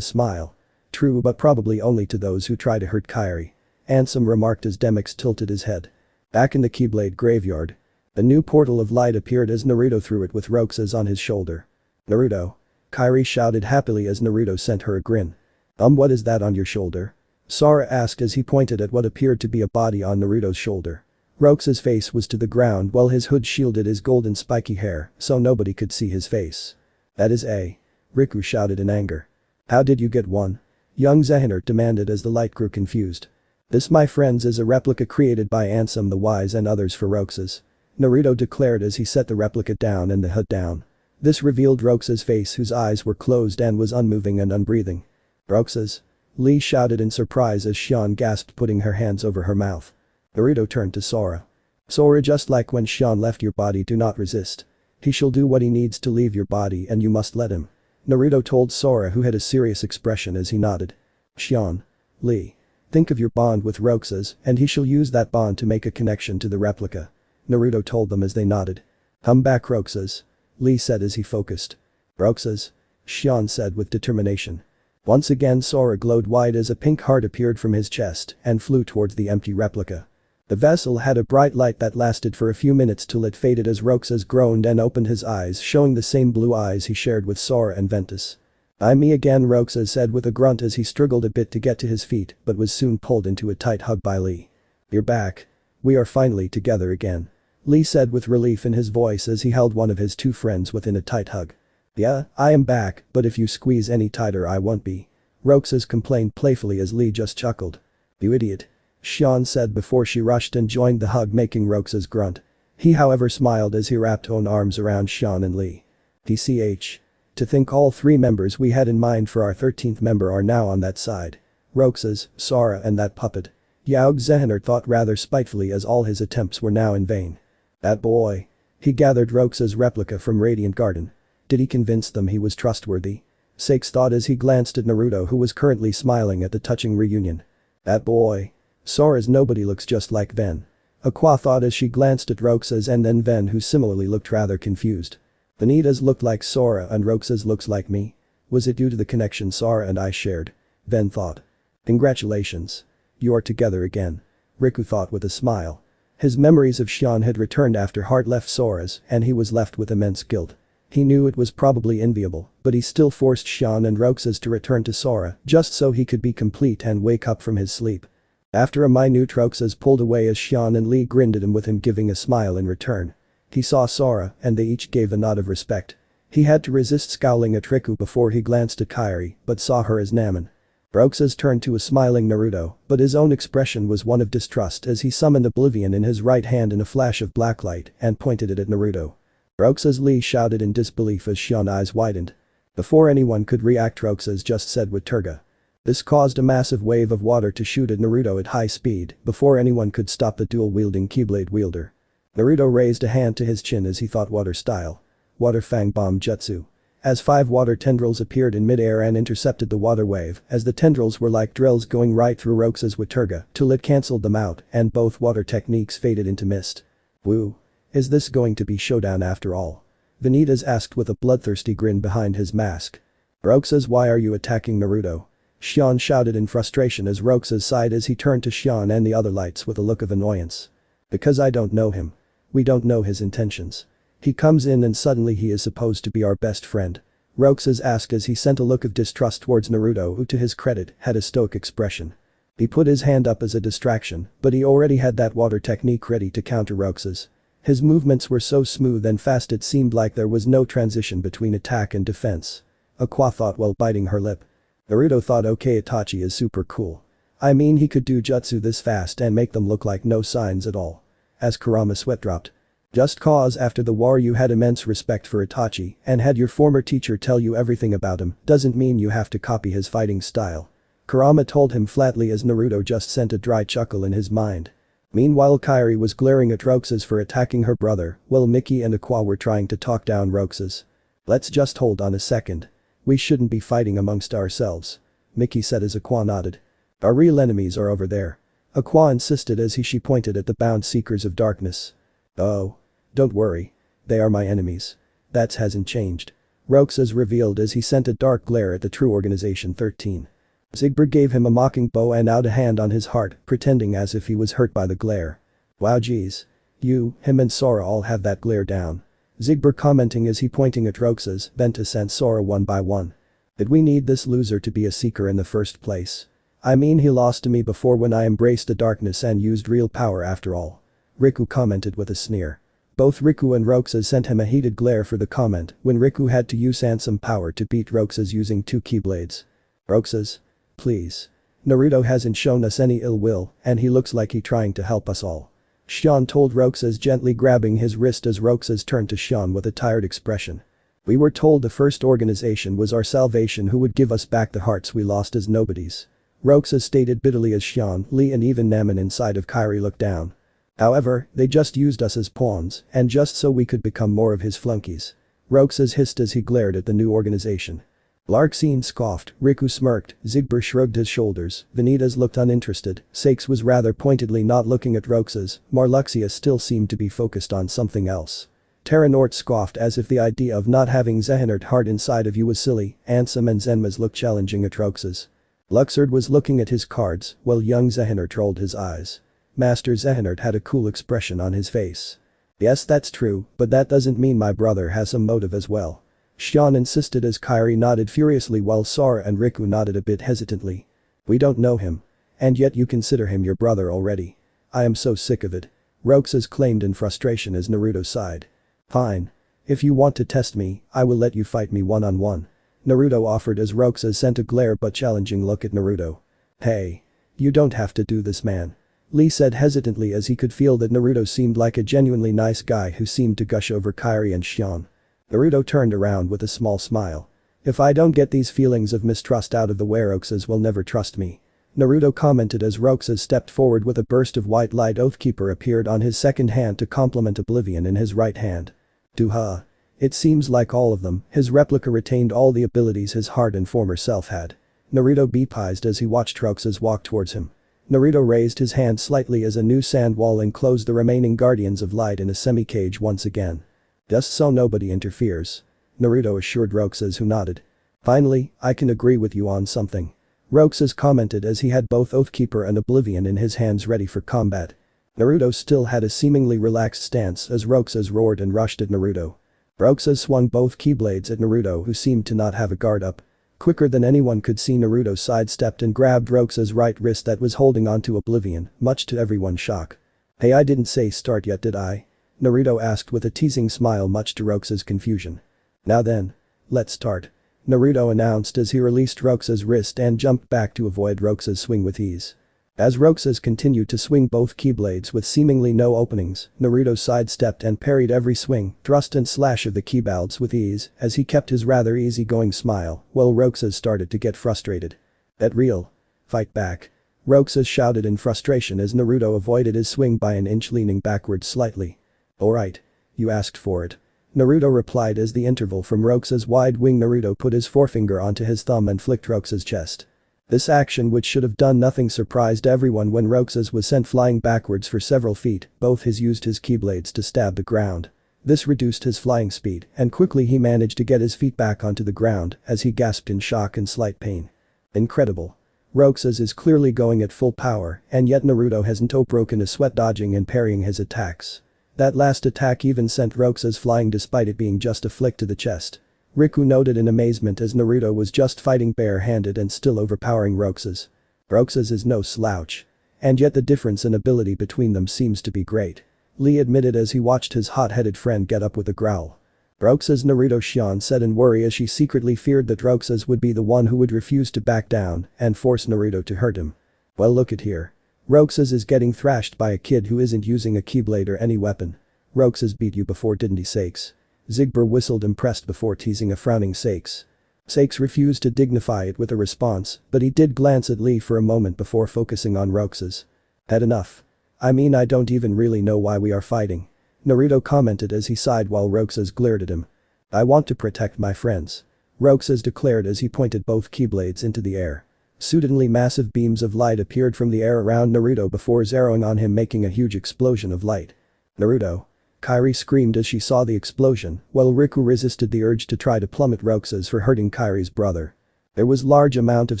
smile. True, but probably only to those who try to hurt Kairi. Ansem remarked as Demyx tilted his head. Back in the Keyblade graveyard. A new portal of light appeared as Naruto threw it with Roxas on his shoulder. "Naruto." Kairi shouted happily as Naruto sent her a grin. What is that on your shoulder?" Sora asked as he pointed at what appeared to be a body on Naruto's shoulder. Roxas' face was to the ground while his hood shielded his golden spiky hair, so nobody could see his face. "That is a..." Riku shouted in anger. "How did you get one?" Young Zehinart demanded as the light grew confused. "This, my friends, is a replica created by Ansem the Wise and others for Roxas," Naruto declared as he set the replica down and the hood down. This revealed Roxas' face, whose eyes were closed and was unmoving and unbreathing. "Roxas?" Lee shouted in surprise as Xion gasped, putting her hands over her mouth. Naruto turned to Sora. "Sora, just like when Xion left your body, do not resist. He shall do what he needs to leave your body and you must let him," Naruto told Sora, who had a serious expression as he nodded. "Xion. Lee. Think of your bond with Roxas and he shall use that bond to make a connection to the replica," Naruto told them as they nodded. "Come back, Roxas," Lee said as he focused. "Roxas?" Xion said with determination. Once again Sora glowed white as a pink heart appeared from his chest and flew towards the empty replica. The vessel had a bright light that lasted for a few minutes till it faded as Roxas groaned and opened his eyes, showing the same blue eyes he shared with Sora and Ventus. "Me again," Roxas said with a grunt as he struggled a bit to get to his feet but was soon pulled into a tight hug by Lee. "You're back. We are finally together again," Lee said with relief in his voice as he held one of his two friends within a tight hug. "Yeah, I am back, but if you squeeze any tighter I won't be," Roxas complained playfully as Lee just chuckled. "You idiot," Xion said before she rushed and joined the hug, making Roxas grunt. He however smiled as he wrapped own arms around Xion and Lee. "TCH. To think all three members we had in mind for our 13th member are now on that side. Roxas, Sora and that puppet." Yaug Zehinart thought rather spitefully as all his attempts were now in vain. "That boy." He gathered Roxas' replica from Radiant Garden. Did he convince them he was trustworthy? Sakes thought as he glanced at Naruto, who was currently smiling at the touching reunion. "That boy. Sora's nobody looks just like Ven." Aqua thought as she glanced at Roxas and then Ven, who similarly looked rather confused. "Vanitas looked like Sora and Roxas looks like me. Was it due to the connection Sora and I shared?" Ven thought. "Congratulations. You are together again," Riku thought with a smile. His memories of Xion had returned after Heart left Sora's and he was left with immense guilt. He knew it was probably enviable, but he still forced Xion and Roxas to return to Sora just so he could be complete and wake up from his sleep. After a minute, Roxas pulled away as Xion and Lee grinned at him, with him giving a smile in return. He saw Sora and they each gave a nod of respect. He had to resist scowling at Riku before he glanced at Kairi but saw her as Namin. Roxas turned to a smiling Naruto, but his own expression was one of distrust as he summoned Oblivion in his right hand in a flash of black light and pointed it at Naruto. "Roxas!" Lee shouted in disbelief as Xion's eyes widened. Before anyone could react, Roxas just said with Turga. This caused a massive wave of water to shoot at Naruto at high speed before anyone could stop the dual-wielding Keyblade wielder. Naruto raised a hand to his chin as he thought water style. Water Fang Bomb Jutsu. As 5 water tendrils appeared in mid-air and intercepted the water wave, as the tendrils were like drills going right through Roxas with Turga till it cancelled them out and both water techniques faded into mist. "Woo. Is this going to be showdown after all?" Vanitas asked with a bloodthirsty grin behind his mask. "Roxas, why are you attacking Naruto?" Xion shouted in frustration as Roxas sighed as he turned to Xion and the other lights with a look of annoyance. "Because I don't know him. We don't know his intentions. He comes in and suddenly he is supposed to be our best friend," Roxas asked as he sent a look of distrust towards Naruto, who to his credit had a stoic expression. He put his hand up as a distraction, but he already had that water technique ready to counter Roxas. His movements were so smooth and fast it seemed like there was no transition between attack and defense. Aqua thought while biting her lip. Naruto thought, okay, Itachi is super cool. I mean, he could do jutsu this fast and make them look like no signs at all. As Kurama sweat dropped. Just cause after the war you had immense respect for Itachi and had your former teacher tell you everything about him doesn't mean you have to copy his fighting style. Kurama told him flatly as Naruto just sent a dry chuckle in his mind. Meanwhile, Kairi was glaring at Roxas for attacking her brother while Mickey and Aqua were trying to talk down Roxas. "Let's just hold on a second. We shouldn't be fighting amongst ourselves," Mickey said as Aqua nodded. "Our real enemies are over there," Aqua insisted as she pointed at the bound Seekers of Darkness. "Oh. Don't worry. They are my enemies. That hasn't changed," Roxas revealed as he sent a dark glare at the True Organization 13. Sigbert gave him a mocking bow and out a hand on his heart, pretending as if he was hurt by the glare. "Wow, geez. Him and Sora all have that glare down. Zigbur commenting as he pointing at Roxas, Ventus and Sora one by one. Did we need this loser to be a seeker in the first place? I mean he lost to me before when I embraced the darkness and used real power after all. Riku commented with a sneer. Both Riku and Roxas sent him a heated glare for the comment when Riku had to use handsome power to beat Roxas using 2 keyblades. Roxas? Please. Naruto hasn't shown us any ill will and he looks like he trying to help us all. Xion told Roxas, gently grabbing his wrist as Roxas turned to Xion with a tired expression. We were told the first organization was our salvation who would give us back the hearts we lost as nobodies. Roxas stated bitterly as Xion, Lee and even Naminé inside of Kairi looked down. However, they just used us as pawns and just so we could become more of his flunkies. Roxas hissed as he glared at the new organization. Larxene scoffed, Riku smirked, Zigbur shrugged his shoulders, Vanitas looked uninterested, Sakes was rather pointedly not looking at Roxas, Marluxia still seemed to be focused on something else. Terranort scoffed as if the idea of not having Zehanort heart inside of you was silly, Ansem and Zenmaz looked challenging at Roxas. Luxord was looking at his cards, while young Zehanort rolled his eyes. Master Zehanort had a cool expression on his face. Yes, that's true, but that doesn't mean my brother has some motive as well. Xion insisted as Kairi nodded furiously while Sora and Riku nodded a bit hesitantly. We don't know him. And yet you consider him your brother already. I am so sick of it. Roxas claimed in frustration as Naruto sighed. Fine. If you want to test me, I will let you fight me one-on-one. Naruto offered as Roxas sent a glare but challenging look at Naruto. Hey. You don't have to do this, man. Lee said hesitantly as he could feel that Naruto seemed like a genuinely nice guy who seemed to gush over Kairi and Xion. Naruto turned around with a small smile. If I don't get these feelings of mistrust out of the way, Roxas will never trust me. Naruto commented as Roxas stepped forward with a burst of white light. Oathkeeper appeared on his second hand to complement Oblivion in his right hand. Duha. It seems like all of them, his replica retained all the abilities his heart and former self had. Naruto beepized as he watched Roxas walk towards him. Naruto raised his hand slightly as a new sand wall enclosed the remaining Guardians of Light in a semi-cage once again. Just so nobody interferes. Naruto assured Roxas, who nodded. Finally, I can agree with you on something. Roxas commented as he had both Oathkeeper and Oblivion in his hands ready for combat. Naruto still had a seemingly relaxed stance as Roxas roared and rushed at Naruto. Roxas swung both keyblades at Naruto, who seemed to not have a guard up. Quicker than anyone could see, Naruto sidestepped and grabbed Roxas' right wrist that was holding onto Oblivion, much to everyone's shock. Hey, I didn't say start yet, did I? Naruto asked with a teasing smile, much to Roxas' confusion. Now then. Let's start. Naruto announced as he released Roxas' wrist and jumped back to avoid Roxas' swing with ease. As Roxas continued to swing both keyblades with seemingly no openings, Naruto sidestepped and parried every swing, thrust and slash of the keyblades with ease as he kept his rather easygoing smile, while Roxas started to get frustrated. That real. Fight back. Roxas shouted in frustration as Naruto avoided his swing by an inch, leaning backwards slightly. Alright. You asked for it. Naruto replied as the interval from Roxas' wide wing. Naruto put his forefinger onto his thumb and flicked Roxas' chest. This action, which should have done nothing, surprised everyone when Roxas was sent flying backwards for several feet. Both his used his keyblades to stab the ground. This reduced his flying speed and quickly he managed to get his feet back onto the ground as he gasped in shock and slight pain. Incredible. Roxas is clearly going at full power and yet Naruto hasn't broken a sweat dodging and parrying his attacks. That last attack even sent Roxas flying despite it being just a flick to the chest. Riku noted in amazement as Naruto was just fighting bare-handed and still overpowering Roxas. Roxas is no slouch. And yet the difference in ability between them seems to be great. Lee admitted as he watched his hot-headed friend get up with a growl. Roxas, Naruto, Xion said in worry as she secretly feared that Roxas would be the one who would refuse to back down and force Naruto to hurt him. Well, look at here. Roxas is getting thrashed by a kid who isn't using a keyblade or any weapon. Roxas beat you before, didn't he, Sakes? Zigbur whistled, impressed, before teasing a frowning Sakes. Sakes refused to dignify it with a response, but he did glance at Lee for a moment before focusing on Roxas. Had enough. I mean, I don't even really know why we are fighting. Naruto commented as he sighed while Roxas glared at him. I want to protect my friends. Roxas declared as he pointed both keyblades into the air. Suddenly massive beams of light appeared from the air around Naruto before zeroing on him, making a huge explosion of light. Naruto. Kairi screamed as she saw the explosion, while Riku resisted the urge to try to plummet Roxas for hurting Kairi's brother. There was large amount of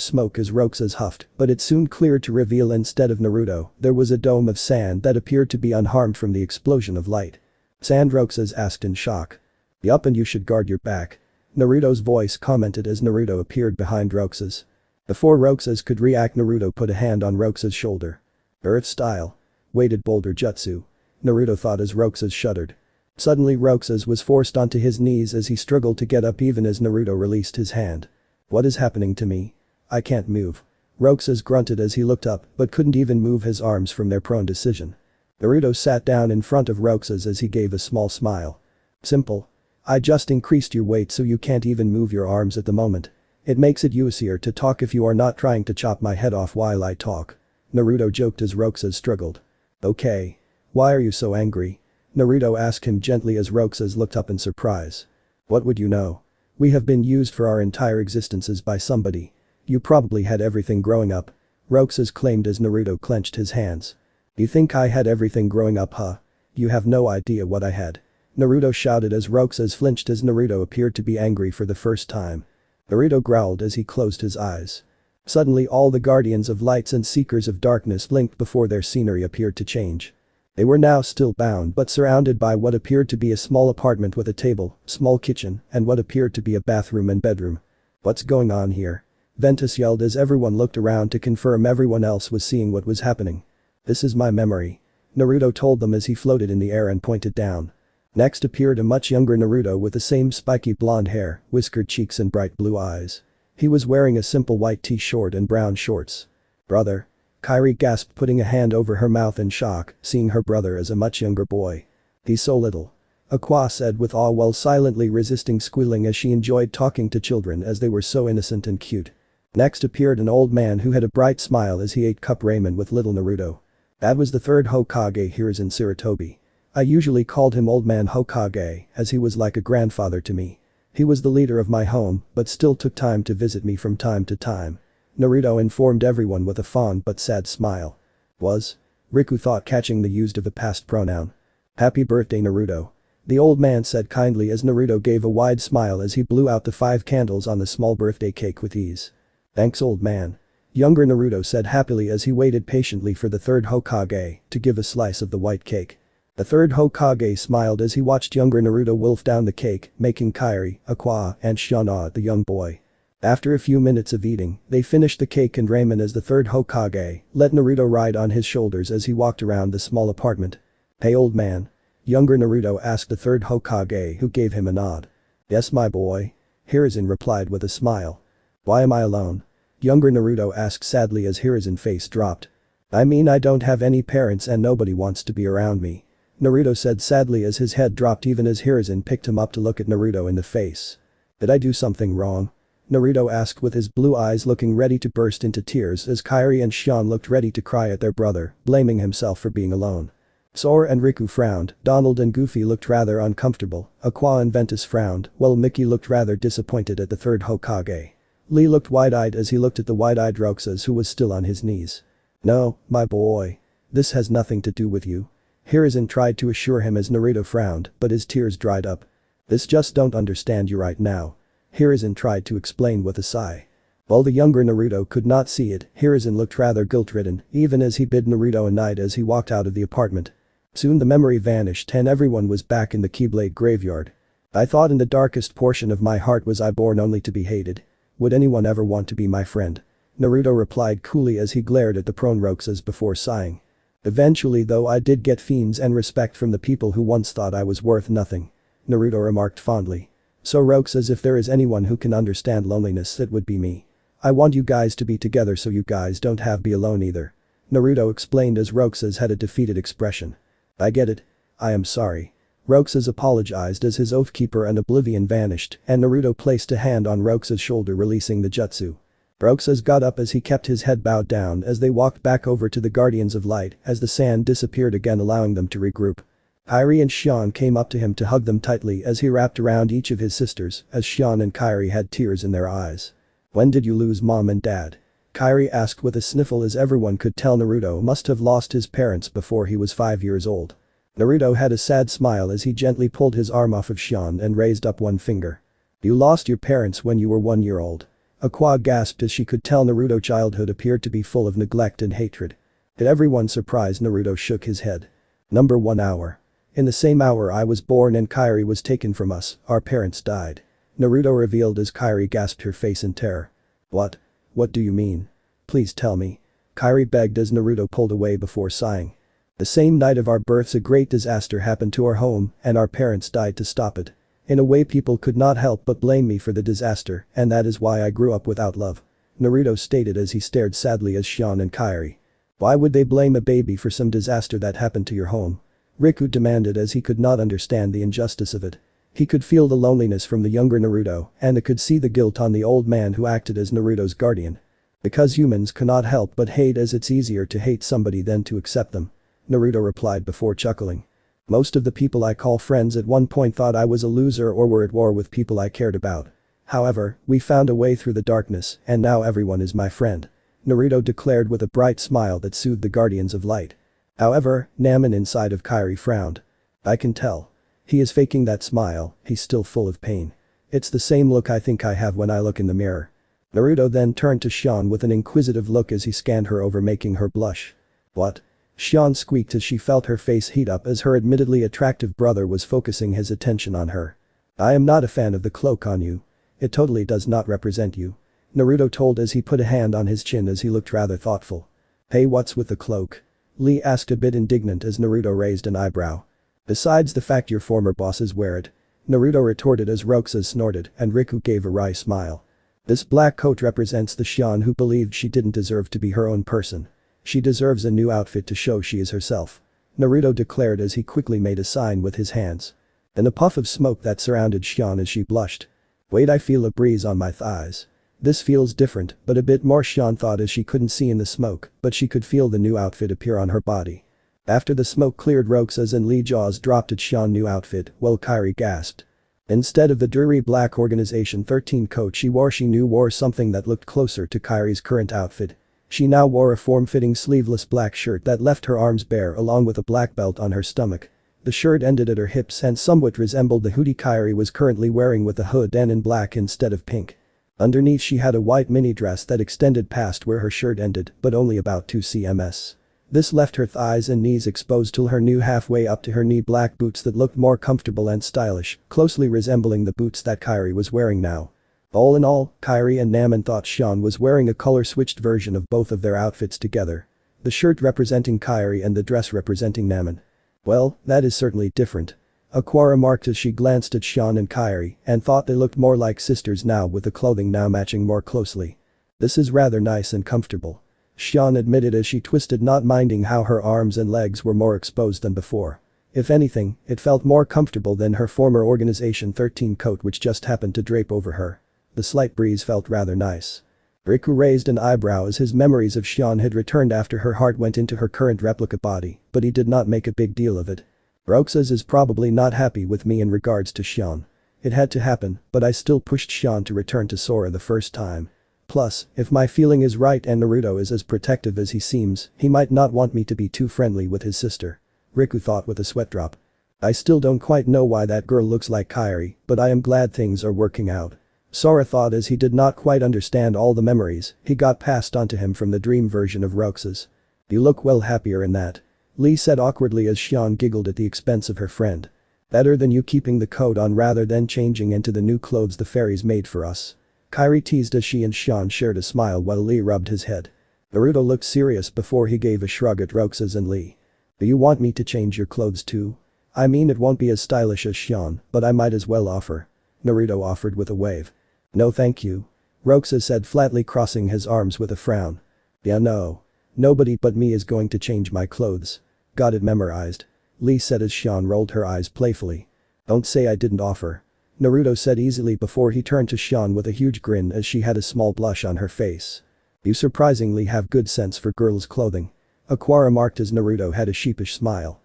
smoke as Roxas huffed, but it soon cleared to reveal instead of Naruto, there was a dome of sand that appeared to be unharmed from the explosion of light. Sand, Roxas asked in shock. Yup, and you should guard your back. Naruto's voice commented as Naruto appeared behind Roxas. Before Roxas could react, Naruto put a hand on Roxas' shoulder. Earth style. Weighted boulder jutsu. Naruto thought as Roxas shuddered. Suddenly Roxas was forced onto his knees as he struggled to get up even as Naruto released his hand. What is happening to me? I can't move. Roxas grunted as he looked up but couldn't even move his arms from their prone decision. Naruto sat down in front of Roxas as he gave a small smile. Simple. I just increased your weight so you can't even move your arms at the moment. It makes it easier to talk if you are not trying to chop my head off while I talk. Naruto joked as Roxas struggled. Okay. Why are you so angry? Naruto asked him gently as Roxas looked up in surprise. What would you know? We have been used for our entire existences by somebody. You probably had everything growing up. Roxas claimed as Naruto clenched his hands. You think I had everything growing up, huh? You have no idea what I had. Naruto shouted as Roxas flinched as Naruto appeared to be angry for the first time. Naruto growled as he closed his eyes. Suddenly all the guardians of lights and seekers of darkness blinked before their scenery appeared to change. They were now still bound but surrounded by what appeared to be a small apartment with a table, small kitchen, and what appeared to be a bathroom and bedroom. What's going on here? Ventus yelled as everyone looked around to confirm everyone else was seeing what was happening. This is my memory. Naruto told them as he floated in the air and pointed down. Next appeared a much younger Naruto with the same spiky blonde hair, whiskered cheeks and bright blue eyes. He was wearing a simple white t-shirt and brown shorts. Brother. Kairi gasped, putting a hand over her mouth in shock, seeing her brother as a much younger boy. He's so little. Aqua said with awe while silently resisting squealing as she enjoyed talking to children as they were so innocent and cute. Next appeared an old man who had a bright smile as he ate cup ramen with little Naruto. That was the third Hokage Hiruzen Sarutobi. I usually called him Old Man Hokage as he was like a grandfather to me. He was the leader of my home but still took time to visit me from time to time. Naruto informed everyone with a fond but sad smile. Was? Riku thought, catching the used of a past pronoun. Happy birthday, Naruto. The old man said kindly as Naruto gave a wide smile as he blew out the 5 candles on the small birthday cake with ease. Thanks, old man. Younger Naruto said happily as he waited patiently for the third Hokage to give a slice of the white cake. The third Hokage smiled as he watched younger Naruto wolf down the cake, making Kairi, Aqua, and Xion awe the young boy. After a few minutes of eating, they finished the cake and ramen as the third Hokage let Naruto ride on his shoulders as he walked around the small apartment. Hey, old man. Younger Naruto asked the third Hokage, who gave him a nod. Yes, my boy. Hiruzen replied with a smile. Why am I alone? Younger Naruto asked sadly as Hiruzen's face dropped. I mean, I don't have any parents and nobody wants to be around me. Naruto said sadly as his head dropped even as Hiruzen picked him up to look at Naruto in the face. Did I do something wrong? Naruto asked with his blue eyes looking ready to burst into tears as Kairi and Xion looked ready to cry at their brother, blaming himself for being alone. Sora and Riku frowned, Donald and Goofy looked rather uncomfortable, Aqua and Ventus frowned, while Mickey looked rather disappointed at the third Hokage. Lee looked wide-eyed as he looked at the wide-eyed Roxas who was still on his knees. No, my boy. This has nothing to do with you. Hiruzen tried to assure him as Naruto frowned, but his tears dried up. This just don't understand you right now. Hiruzen tried to explain with a sigh. While the younger Naruto could not see it, Hiruzen looked rather guilt-ridden, even as he bid Naruto a night as he walked out of the apartment. Soon the memory vanished and everyone was back in the Keyblade graveyard. I thought in the darkest portion of my heart was I born only to be hated. Would anyone ever want to be my friend? Naruto replied coolly as he glared at the prone Roxas before sighing. Eventually though I did get fiends and respect from the people who once thought I was worth nothing. Naruto remarked fondly. So Roxas, if there is anyone who can understand loneliness, it would be me. I want you guys to be together so you guys don't have be alone either. Naruto explained as Roxas had a defeated expression. I get it. I am sorry. Roxas apologized as his Oathkeeper and Oblivion vanished and Naruto placed a hand on Roxas' shoulder releasing the jutsu. Roxas got up as he kept his head bowed down as they walked back over to the Guardians of Light as the sand disappeared again allowing them to regroup. Kairi and Xion came up to him to hug them tightly as he wrapped around each of his sisters as Xion and Kairi had tears in their eyes. When did you lose mom and dad? Kairi asked with a sniffle as everyone could tell Naruto must have lost his parents before he was 5 years old. Naruto had a sad smile as he gently pulled his arm off of Xion and raised up one finger. You lost your parents when you were 1 year old. Aqua gasped as she could tell Naruto's childhood appeared to be full of neglect and hatred. To everyone's surprise, Naruto shook his head. Number 1 hour. In the same hour I was born and Kairi was taken from us, our parents died. Naruto revealed as Kairi gasped, her face in terror. What? What do you mean? Please tell me. Kairi begged as Naruto pulled away before sighing. The same night of our births a great disaster happened to our home and our parents died to stop it. In a way people could not help but blame me for the disaster and that is why I grew up without love. Naruto stated as he stared sadly at Xion and Kairi. Why would they blame a baby for some disaster that happened to your home? Riku demanded as he could not understand the injustice of it. He could feel the loneliness from the younger Naruto and could see the guilt on the old man who acted as Naruto's guardian. Because humans cannot help but hate as it's easier to hate somebody than to accept them. Naruto replied before chuckling. Most of the people I call friends at one point thought I was a loser or were at war with people I cared about. However, we found a way through the darkness and now everyone is my friend. Naruto declared with a bright smile that soothed the guardians of light. However, Naminé inside of Kairi frowned. I can tell. He is faking that smile, he's still full of pain. It's the same look I think I have when I look in the mirror. Naruto then turned to Xion with an inquisitive look as he scanned her over, making her blush. What? Xion squeaked as she felt her face heat up as her admittedly attractive brother was focusing his attention on her. I am not a fan of the cloak on you. It totally does not represent you. Naruto told as he put a hand on his chin as he looked rather thoughtful. Hey, what's with the cloak? Lee asked a bit indignant as Naruto raised an eyebrow. Besides the fact your former bosses wear it. Naruto retorted as Roxas snorted and Riku gave a wry smile. This black coat represents the Xion who believed she didn't deserve to be her own person. She deserves a new outfit to show she is herself. Naruto declared as he quickly made a sign with his hands. In a puff of smoke that surrounded Xion as she blushed. Wait, I feel a breeze on my thighs. This feels different, but a bit more, Xion thought as she couldn't see in the smoke, but she could feel the new outfit appear on her body. After the smoke cleared, Roxas and Lee jaws dropped at Xion's new outfit while Kairi gasped. Instead of the dreary black Organization 13 coat she wore something that looked closer to Kairi's current outfit. She now wore a form-fitting sleeveless black shirt that left her arms bare along with a black belt on her stomach. The shirt ended at her hips and somewhat resembled the hoodie Kairi was currently wearing with a hood and in black instead of pink. Underneath she had a white mini dress that extended past where her shirt ended but only about 2 cms. This left her thighs and knees exposed till her knee halfway up to her knee, black boots that looked more comfortable and stylish, closely resembling the boots that Kairi was wearing now. All in all, Kairi and Naminé thought Xion was wearing a color-switched version of both of their outfits together. The shirt representing Kairi and the dress representing Naminé. Well, that is certainly different. Aqua remarked as she glanced at Xion and Kairi and thought they looked more like sisters now with the clothing now matching more closely. This is rather nice and comfortable. Xion admitted as she twisted, not minding how her arms and legs were more exposed than before. If anything, it felt more comfortable than her former Organization 13 coat which just happened to drape over her. The slight breeze felt rather nice. Riku raised an eyebrow as his memories of Xion had returned after her heart went into her current replica body, but he did not make a big deal of it. Roxas is probably not happy with me in regards to Xion. It had to happen, but I still pushed Xion to return to Sora the first time. Plus, if my feeling is right and Naruto is as protective as he seems, he might not want me to be too friendly with his sister. Riku thought with a sweat drop. I still don't quite know why that girl looks like Kairi, but I am glad things are working out. Sora thought as he did not quite understand all the memories he got passed on to him from the dream version of Roxas. You look well happier in that. Lee said awkwardly as Xion giggled at the expense of her friend. Better than you keeping the coat on rather than changing into the new clothes the fairies made for us. Kairi teased as she and Xion shared a smile while Lee rubbed his head. Naruto looked serious before he gave a shrug at Roxas and Lee. Do you want me to change your clothes too? I mean, it won't be as stylish as Xion, but I might as well offer. Naruto offered with a wave. No thank you. Roxas said flatly, crossing his arms with a frown. Yeah, no. Nobody but me is going to change my clothes. Got it memorized. Lee said as Xion rolled her eyes playfully. Don't say I didn't offer. Naruto said easily before he turned to Xion with a huge grin as she had a small blush on her face. You surprisingly have good sense for girls' clothing. Aqua remarked as Naruto had a sheepish smile.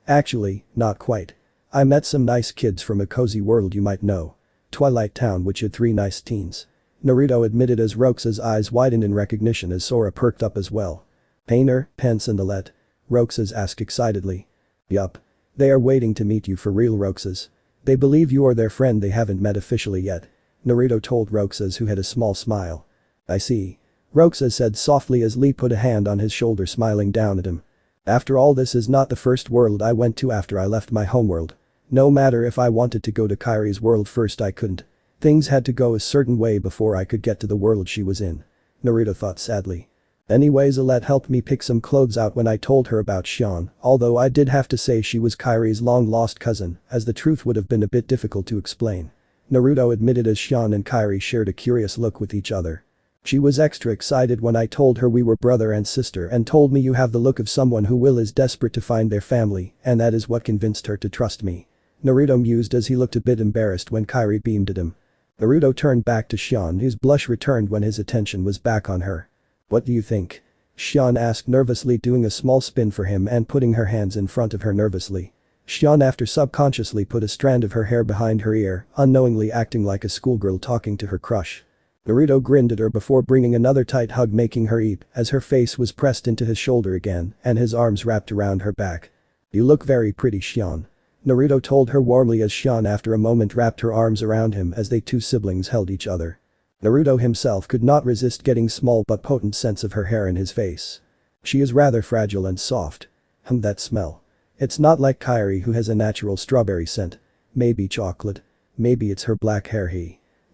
Actually, not quite. I met some nice kids from a cozy world you might know. Twilight Town, which had 3 nice teens. Naruto admitted as Roxas' eyes widened in recognition as Sora perked up as well. Painter, Pence and Alet? Roxas asked excitedly. Yup. They are waiting to meet you for real, Roxas. They believe you are their friend, they haven't met officially yet. Naruto told Roxas, who had a small smile. I see. Roxas said softly as Lee put a hand on his shoulder, smiling down at him. After all, this is not the first world I went to after I left my homeworld. No matter if I wanted to go to Kairi's world first, I couldn't. Things had to go a certain way before I could get to the world she was in. Naruto thought sadly. Anyways, Alette helped me pick some clothes out when I told her about Xion, although I did have to say she was Kairi's long-lost cousin, as the truth would have been a bit difficult to explain. Naruto admitted as Xion and Kairi shared a curious look with each other. She was extra excited when I told her we were brother and sister and told me you have the look of someone who is desperate to find their family, and that is what convinced her to trust me. Naruto mused as he looked a bit embarrassed when Kairi beamed at him. Naruto turned back to Xion, whose blush returned when his attention was back on her. What do you think? Xion asked nervously, doing a small spin for him and putting her hands in front of her nervously. Xion after subconsciously put a strand of her hair behind her ear, unknowingly acting like a schoolgirl talking to her crush. Naruto grinned at her before bringing another tight hug, making her eat as her face was pressed into his shoulder again and his arms wrapped around her back. You look very pretty, Xion. Naruto told her warmly as Xion after a moment wrapped her arms around him as they two siblings held each other. Naruto himself could not resist getting small but potent sense of her hair in his face. She is rather fragile and soft. That smell. It's not like Kairi, who has a natural strawberry scent. Maybe chocolate. Maybe it's her black hair.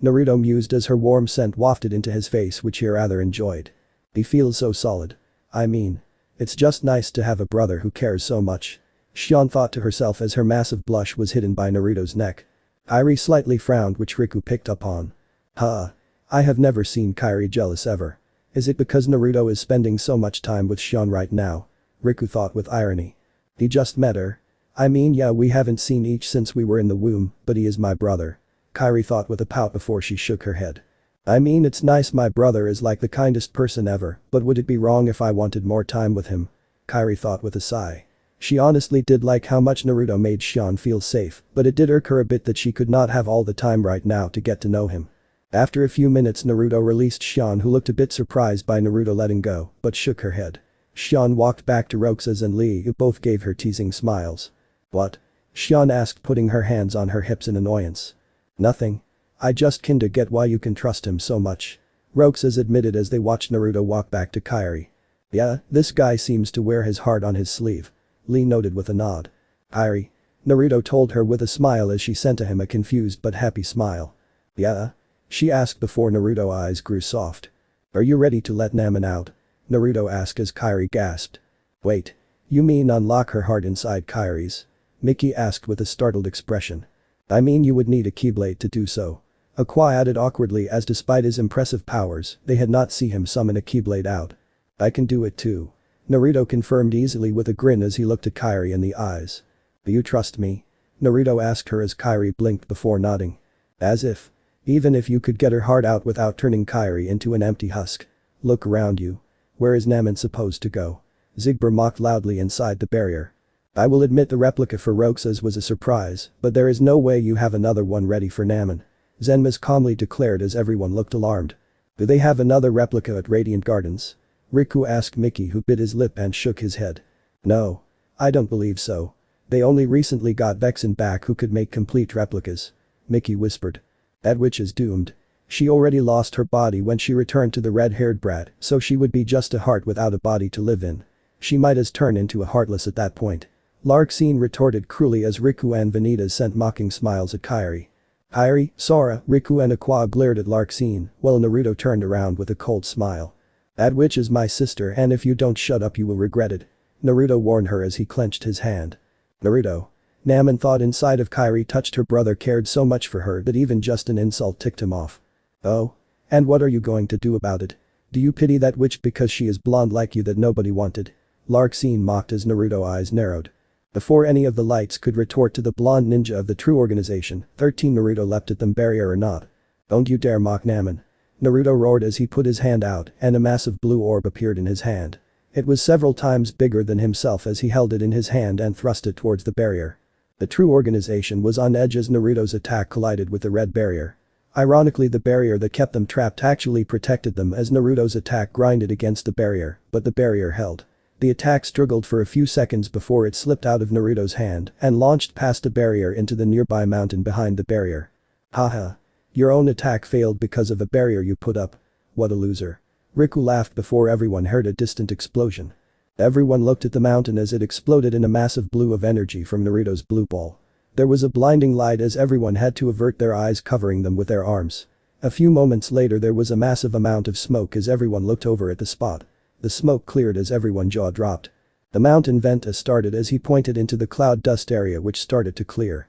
Naruto mused as her warm scent wafted into his face, which he rather enjoyed. He feels so solid. I mean, it's just nice to have a brother who cares so much. Xion thought to herself as her massive blush was hidden by Naruto's neck. Kairi slightly frowned, which Riku picked up on. I have never seen Kairi jealous ever. Is it because Naruto is spending so much time with Xion right now? Riku thought with irony. He just met her. I mean, yeah, we haven't seen each since we were in the womb, but he is my brother. Kairi thought with a pout before she shook her head. I mean, it's nice, my brother is like the kindest person ever, but would it be wrong if I wanted more time with him? Kairi thought with a sigh. She honestly did like how much Naruto made Xion feel safe, but it did irk her a bit that she could not have all the time right now to get to know him. After a few minutes, Naruto released Xion, who looked a bit surprised by Naruto letting go, but shook her head. Xion walked back to Roxas and Lee, who both gave her teasing smiles. What? Xion asked, putting her hands on her hips in annoyance. Nothing. I just kinda get why you can trust him so much. Roxas admitted as they watched Naruto walk back to Kairi. Yeah, this guy seems to wear his heart on his sleeve. Lee noted with a nod. Kairi. Naruto told her with a smile as she sent to him a confused but happy smile. Yeah? She asked before Naruto's eyes grew soft. Are you ready to let Naminé out? Naruto asked as Kairi gasped. Wait. You mean unlock her heart inside Kairi's? Miki asked with a startled expression. I mean, you would need a Keyblade to do so. Aqua added awkwardly as despite his impressive powers, they had not seen him summon a Keyblade out. I can do it too. Naruto confirmed easily with a grin as he looked at Kairi in the eyes. Do you trust me? Naruto asked her as Kairi blinked before nodding. As if. Even if you could get her heart out without turning Kairi into an empty husk. Look around you. Where is Naminé supposed to go? Zigbur mocked loudly inside the barrier. I will admit the replica for Roxas was a surprise, but there is no way you have another one ready for Naminé. Zenmas calmly declared as everyone looked alarmed. Do they have another replica at Radiant Gardens? Riku asked Miki, who bit his lip and shook his head. No. I don't believe so. They only recently got Vexen back, who could make complete replicas. Miki whispered. That witch is doomed. She already lost her body when she returned to the red-haired brat, so she would be just a heart without a body to live in. She might as turn into a heartless at that point. Larxene retorted cruelly as Riku and Vanitas sent mocking smiles at Kairi. Kairi, Sora, Riku and Aqua glared at Larxene, while Naruto turned around with a cold smile. That witch is my sister, and if you don't shut up you will regret it. Naruto warned her as he clenched his hand. Naruto. Naminé thought inside of Kairi touched her brother cared so much for her that even just an insult ticked him off. Oh? And what are you going to do about it? Do you pity that witch because she is blonde like you that nobody wanted? Larxene mocked as Naruto's eyes narrowed. Before any of the lights could retort to the blonde ninja of the true organization, 13 Naruto leapt at them, barrier or not. Don't you dare mock Naminé. Naruto roared as he put his hand out and a massive blue orb appeared in his hand. It was several times bigger than himself as he held it in his hand and thrust it towards the barrier. The true organization was on edge as Naruto's attack collided with the red barrier. Ironically, the barrier that kept them trapped actually protected them as Naruto's attack grinded against the barrier, but the barrier held. The attack struggled for a few seconds before it slipped out of Naruto's hand and launched past the barrier into the nearby mountain behind the barrier. Haha. Your own attack failed because of a barrier you put up. What a loser. Riku laughed before everyone heard a distant explosion. Everyone looked at the mountain as it exploded in a massive blue of energy from Naruto's blue ball. There was a blinding light as everyone had to avert their eyes, covering them with their arms. A few moments later there was a massive amount of smoke as everyone looked over at the spot. The smoke cleared as everyone's jaw dropped. The mountain vent started as he pointed into the cloud dust area, which started to clear.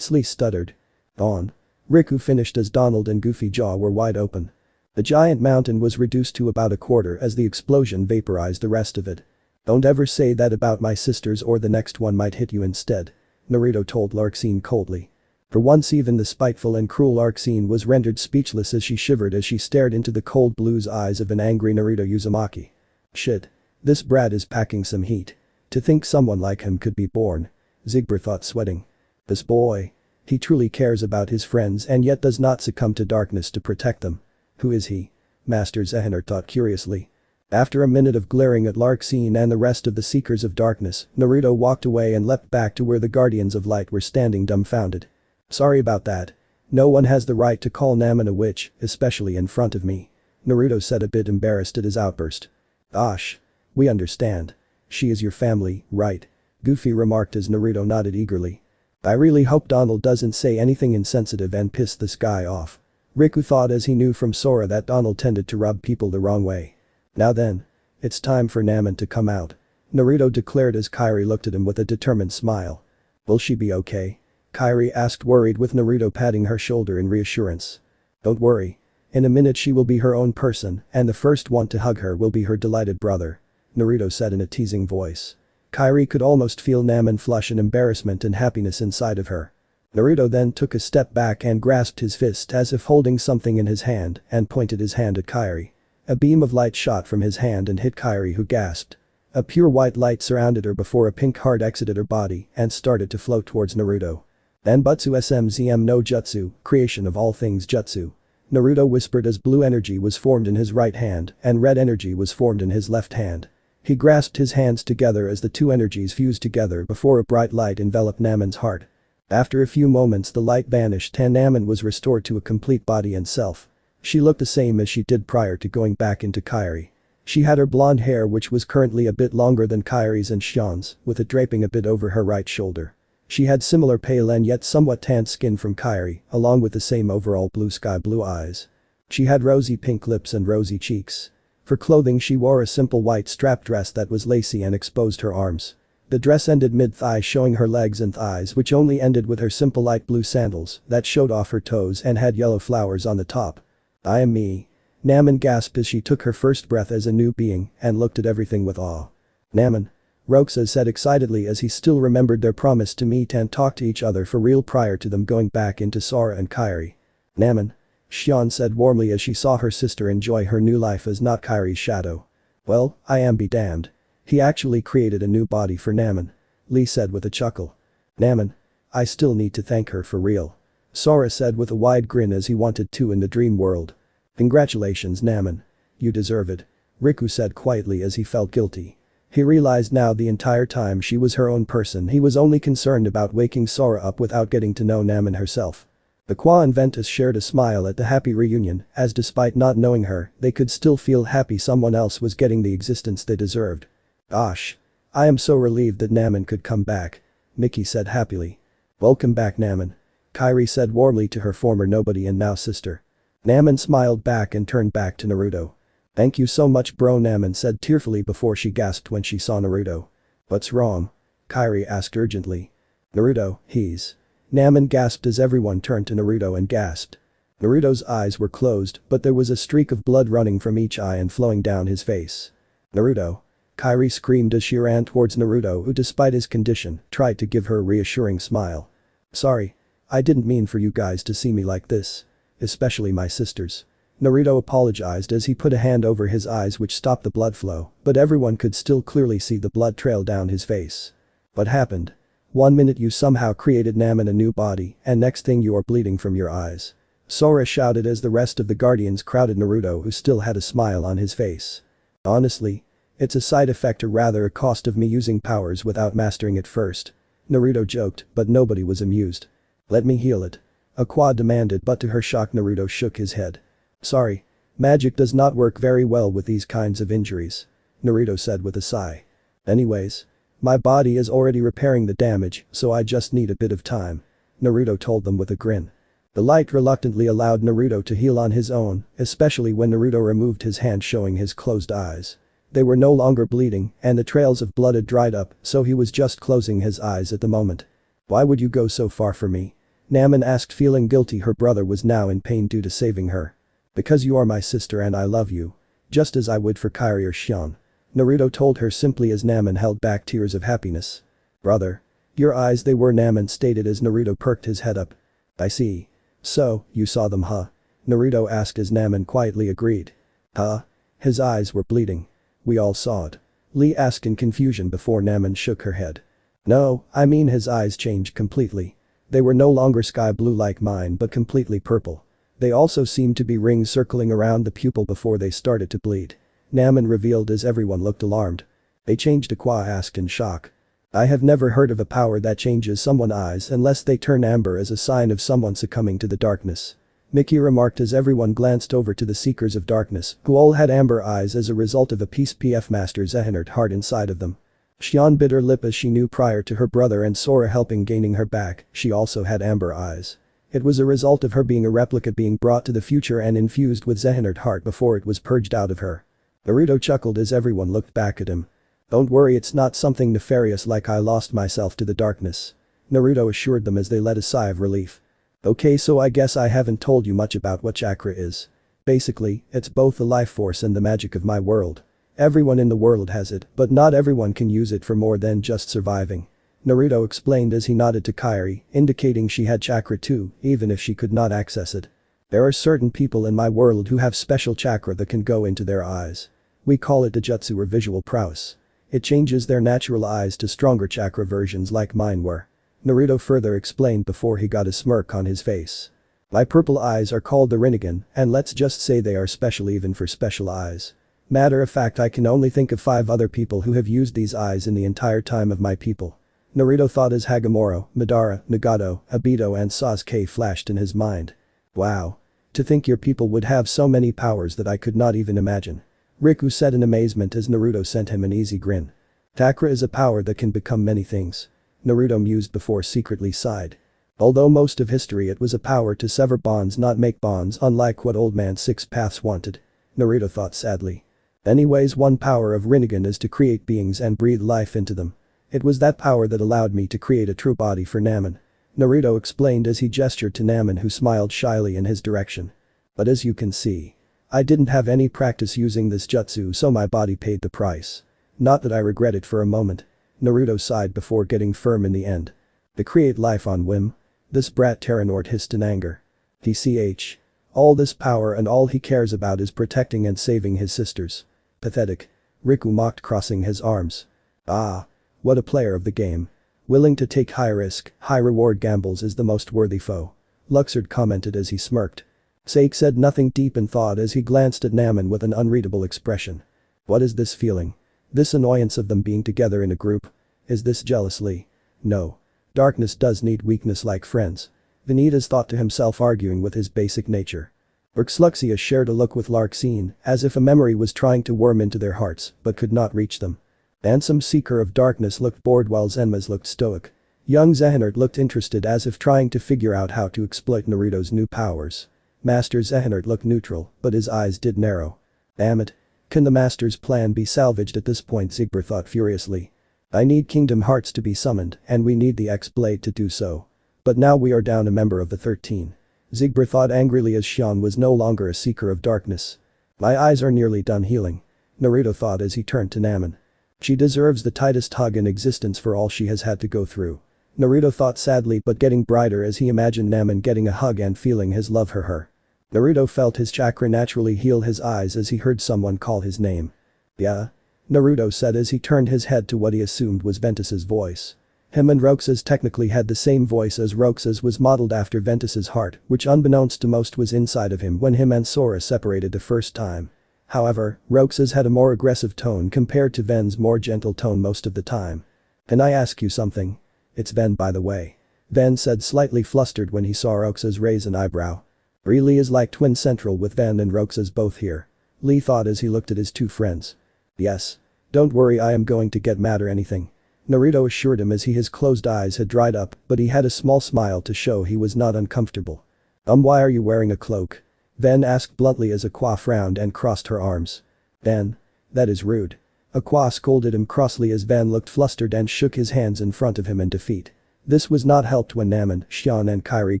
Lee stuttered. On. Riku finished as Donald and Goofy jaw were wide open. The giant mountain was reduced to about a quarter as the explosion vaporized the rest of it. Don't ever say that about my sisters or the next one might hit you instead, Naruto told Larxene coldly. For once even the spiteful and cruel Larxene was rendered speechless as she shivered as she stared into the cold blue eyes of an angry Naruto Uzumaki. Shit. This brat is packing some heat. To think someone like him could be born. Zigbert thought, sweating. This boy. He truly cares about his friends and yet does not succumb to darkness to protect them. Who is he? Master Zehanort thought curiously. After a minute of glaring at Larxene and the rest of the Seekers of Darkness, Naruto walked away and leapt back to where the Guardians of Light were standing dumbfounded. Sorry about that. No one has the right to call Naminé a witch, especially in front of me. Naruto said, a bit embarrassed at his outburst. Gosh. We understand. She is your family, right? Goofy remarked as Naruto nodded eagerly. I really hope Donald doesn't say anything insensitive and piss this guy off. Riku thought as he knew from Sora that Donald tended to rub people the wrong way. Now then. It's time for Naminé to come out. Naruto declared as Kairi looked at him with a determined smile. Will she be okay? Kairi asked, worried, with Naruto patting her shoulder in reassurance. Don't worry. In a minute she will be her own person and the first one to hug her will be her delighted brother. Naruto said in a teasing voice. Kairi could almost feel Naminé flush in embarrassment and happiness inside of her. Naruto then took a step back and grasped his fist as if holding something in his hand and pointed his hand at Kairi. A beam of light shot from his hand and hit Kairi, who gasped. A pure white light surrounded her before a pink heart exited her body and started to float towards Naruto. Danbutsu SMZM no Jutsu, creation of all things jutsu. Naruto whispered as blue energy was formed in his right hand and red energy was formed in his left hand. He grasped his hands together as the two energies fused together before a bright light enveloped Naminé's heart. After a few moments the light vanished and Naminé was restored to a complete body and self. She looked the same as she did prior to going back into Kairi. She had her blonde hair, which was currently a bit longer than Kairi's and Xion's, with it draping a bit over her right shoulder. She had similar pale and yet somewhat tanned skin from Kairi, along with the same overall blue sky blue eyes. She had rosy pink lips and rosy cheeks. For clothing she wore a simple white strap dress that was lacy and exposed her arms. The dress ended mid-thigh, showing her legs and thighs, which only ended with her simple light blue sandals that showed off her toes and had yellow flowers on the top. I am me. Naminé gasped as she took her first breath as a new being and looked at everything with awe. Naminé. Roxas said excitedly as he still remembered their promise to meet and talk to each other for real prior to them going back into Sora and Kairi. Naminé. Xion said warmly as she saw her sister enjoy her new life as not Kairi's shadow. Well, I am be damned. He actually created a new body for Naminé. Lee said with a chuckle. Naminé. I still need to thank her for real. Sora said with a wide grin as he wanted to in the dream world. Congratulations, Naminé. You deserve it. Riku said quietly as he felt guilty. He realized now the entire time she was her own person he was only concerned about waking Sora up without getting to know Naminé herself. The Qua and Ventus shared a smile at the happy reunion as despite not knowing her, they could still feel happy someone else was getting the existence they deserved. Gosh. I am so relieved that Naminé could come back. Mickey said happily. Welcome back, Naminé. Kairi said warmly to her former nobody and now sister. Naminé smiled back and turned back to Naruto. Thank you so much, bro, Naminé said tearfully before she gasped when she saw Naruto. What's wrong? Kairi asked urgently. Naruto, he's. Naminé gasped as everyone turned to Naruto and gasped. Naruto's eyes were closed, but there was a streak of blood running from each eye and flowing down his face. Naruto. Kairi screamed as she ran towards Naruto, who despite his condition, tried to give her a reassuring smile. Sorry. I didn't mean for you guys to see me like this. Especially my sisters. Naruto apologized as he put a hand over his eyes, which stopped the blood flow, but everyone could still clearly see the blood trail down his face. What happened? 1 minute you somehow created Naminé a new body and next thing you are bleeding from your eyes. Sora shouted as the rest of the guardians crowded Naruto, who still had a smile on his face. Honestly. It's a side effect or rather a cost of me using powers without mastering it first. Naruto joked, but nobody was amused. Let me heal it. Aqua demanded, but to her shock Naruto shook his head. Sorry. Magic does not work very well with these kinds of injuries. Naruto said with a sigh. Anyways. My body is already repairing the damage, so I just need a bit of time. Naruto told them with a grin. The light reluctantly allowed Naruto to heal on his own, especially when Naruto removed his hand showing his closed eyes. They were no longer bleeding, and the trails of blood had dried up, so he was just closing his eyes at the moment. Why would you go so far for me? Naminé asked, feeling guilty her brother was now in pain due to saving her. Because you are my sister and I love you. Just as I would for Kairi or Xion. Naruto told her simply as Naminé held back tears of happiness. Brother. Your eyes they were, Naminé stated as Naruto perked his head up. I see. So, you saw them huh? Naruto asked as Naminé quietly agreed. Huh? His eyes were bleeding. We all saw it. Lee asked in confusion before Naminé shook her head. No, I mean his eyes changed completely. They were no longer sky blue like mine but completely purple. They also seemed to be rings circling around the pupil before they started to bleed. Naminé revealed as everyone looked alarmed. They changed, Aqua asked in shock. I have never heard of a power that changes someone's eyes unless they turn amber as a sign of someone succumbing to the darkness. Mickey remarked as everyone glanced over to the Seekers of Darkness, who all had amber eyes as a result of a piece PF Master Zehinert heart inside of them. Xion bit her lip as she knew prior to her brother and Sora helping gaining her back, she also had amber eyes. It was a result of her being a replica being brought to the future and infused with Zehinert heart before it was purged out of her. Naruto chuckled as everyone looked back at him. Don't worry, it's not something nefarious like I lost myself to the darkness. Naruto assured them as they let a sigh of relief. Okay, so I guess I haven't told you much about what chakra is. Basically, it's both the life force and the magic of my world. Everyone in the world has it, but not everyone can use it for more than just surviving. Naruto explained as he nodded to Kairi, indicating she had chakra too, even if she could not access it. There are certain people in my world who have special chakra that can go into their eyes. We call it Dojutsu or visual prowess. It changes their natural eyes to stronger chakra versions like mine were. Naruto further explained before he got a smirk on his face. My purple eyes are called the Rinnegan, and let's just say they are special even for special eyes. Matter of fact, I can only think of 5 other people who have used these eyes in the entire time of my people. Naruto thought as Hagomoro, Madara, Nagato, Obito and Sasuke flashed in his mind. Wow. To think your people would have so many powers that I could not even imagine. Riku said in amazement as Naruto sent him an easy grin. Chakra is a power that can become many things. Naruto mused before secretly sighed. Although most of history it was a power to sever bonds not make bonds unlike what Old Man Six Paths wanted. Naruto thought sadly. Anyways, one power of Rinnegan is to create beings and breathe life into them. It was that power that allowed me to create a true body for Naminé. Naruto explained as he gestured to Naminé who smiled shyly in his direction. But as you can see. I didn't have any practice using this jutsu so my body paid the price. Not that I regret it for a moment. Naruto sighed before getting firm in the end. To create life on whim? This brat Terranort hissed in anger. TCH. All this power and all he cares about is protecting and saving his sisters. Pathetic. Riku mocked crossing his arms. Ah. What a player of the game. Willing to take high risk, high reward gambles is the most worthy foe. Luxord commented as he smirked. Sake said nothing deep in thought as he glanced at Naminé with an unreadable expression. What is this feeling? This annoyance of them being together in a group? Is this jealousy? No. Darkness does need weakness like friends. Vanitas thought to himself arguing with his basic nature. Urxluxia shared a look with Larxene as if a memory was trying to worm into their hearts but could not reach them. Ansem Seeker of Darkness looked bored while Zenmaz looked stoic. Young Zehinert looked interested as if trying to figure out how to exploit Naruto's new powers. Master Zehinert looked neutral, but his eyes did narrow. Damn it. Can the Master's plan be salvaged at this point? Zigbert thought furiously. I need Kingdom Hearts to be summoned and we need the X-Blade to do so. But now we are down a member of the 13. Zigbert thought angrily as Xion was no longer a Seeker of Darkness. My eyes are nearly done healing. Naruto thought as he turned to Naminé. She deserves the tightest hug in existence for all she has had to go through. Naruto thought sadly but getting brighter as he imagined Naminé getting a hug and feeling his love for her. Naruto felt his chakra naturally heal his eyes as he heard someone call his name. Yeah? Naruto said as he turned his head to what he assumed was Ventus's voice. Him and Roxas technically had the same voice as Roxas was modeled after Ventus's heart, which unbeknownst to most was inside of him when him and Sora separated the first time. However, Roxas had a more aggressive tone compared to Ven's more gentle tone most of the time. Can I ask you something? It's Ven by the way. Van said slightly flustered when he saw Roxas raise an eyebrow. Really is like twin central with Van and Roxas both here. Lee thought as he looked at his two friends. Yes. Don't worry, I am going to get mad or anything. Naruto assured him as his closed eyes had dried up, but he had a small smile to show he was not uncomfortable. Why are you wearing a cloak? Van asked bluntly as Aqua frowned and crossed her arms. Van. That is rude. Aqua scolded him crossly as Van looked flustered and shook his hands in front of him in defeat. This was not helped when Naminé, Xion and Kairi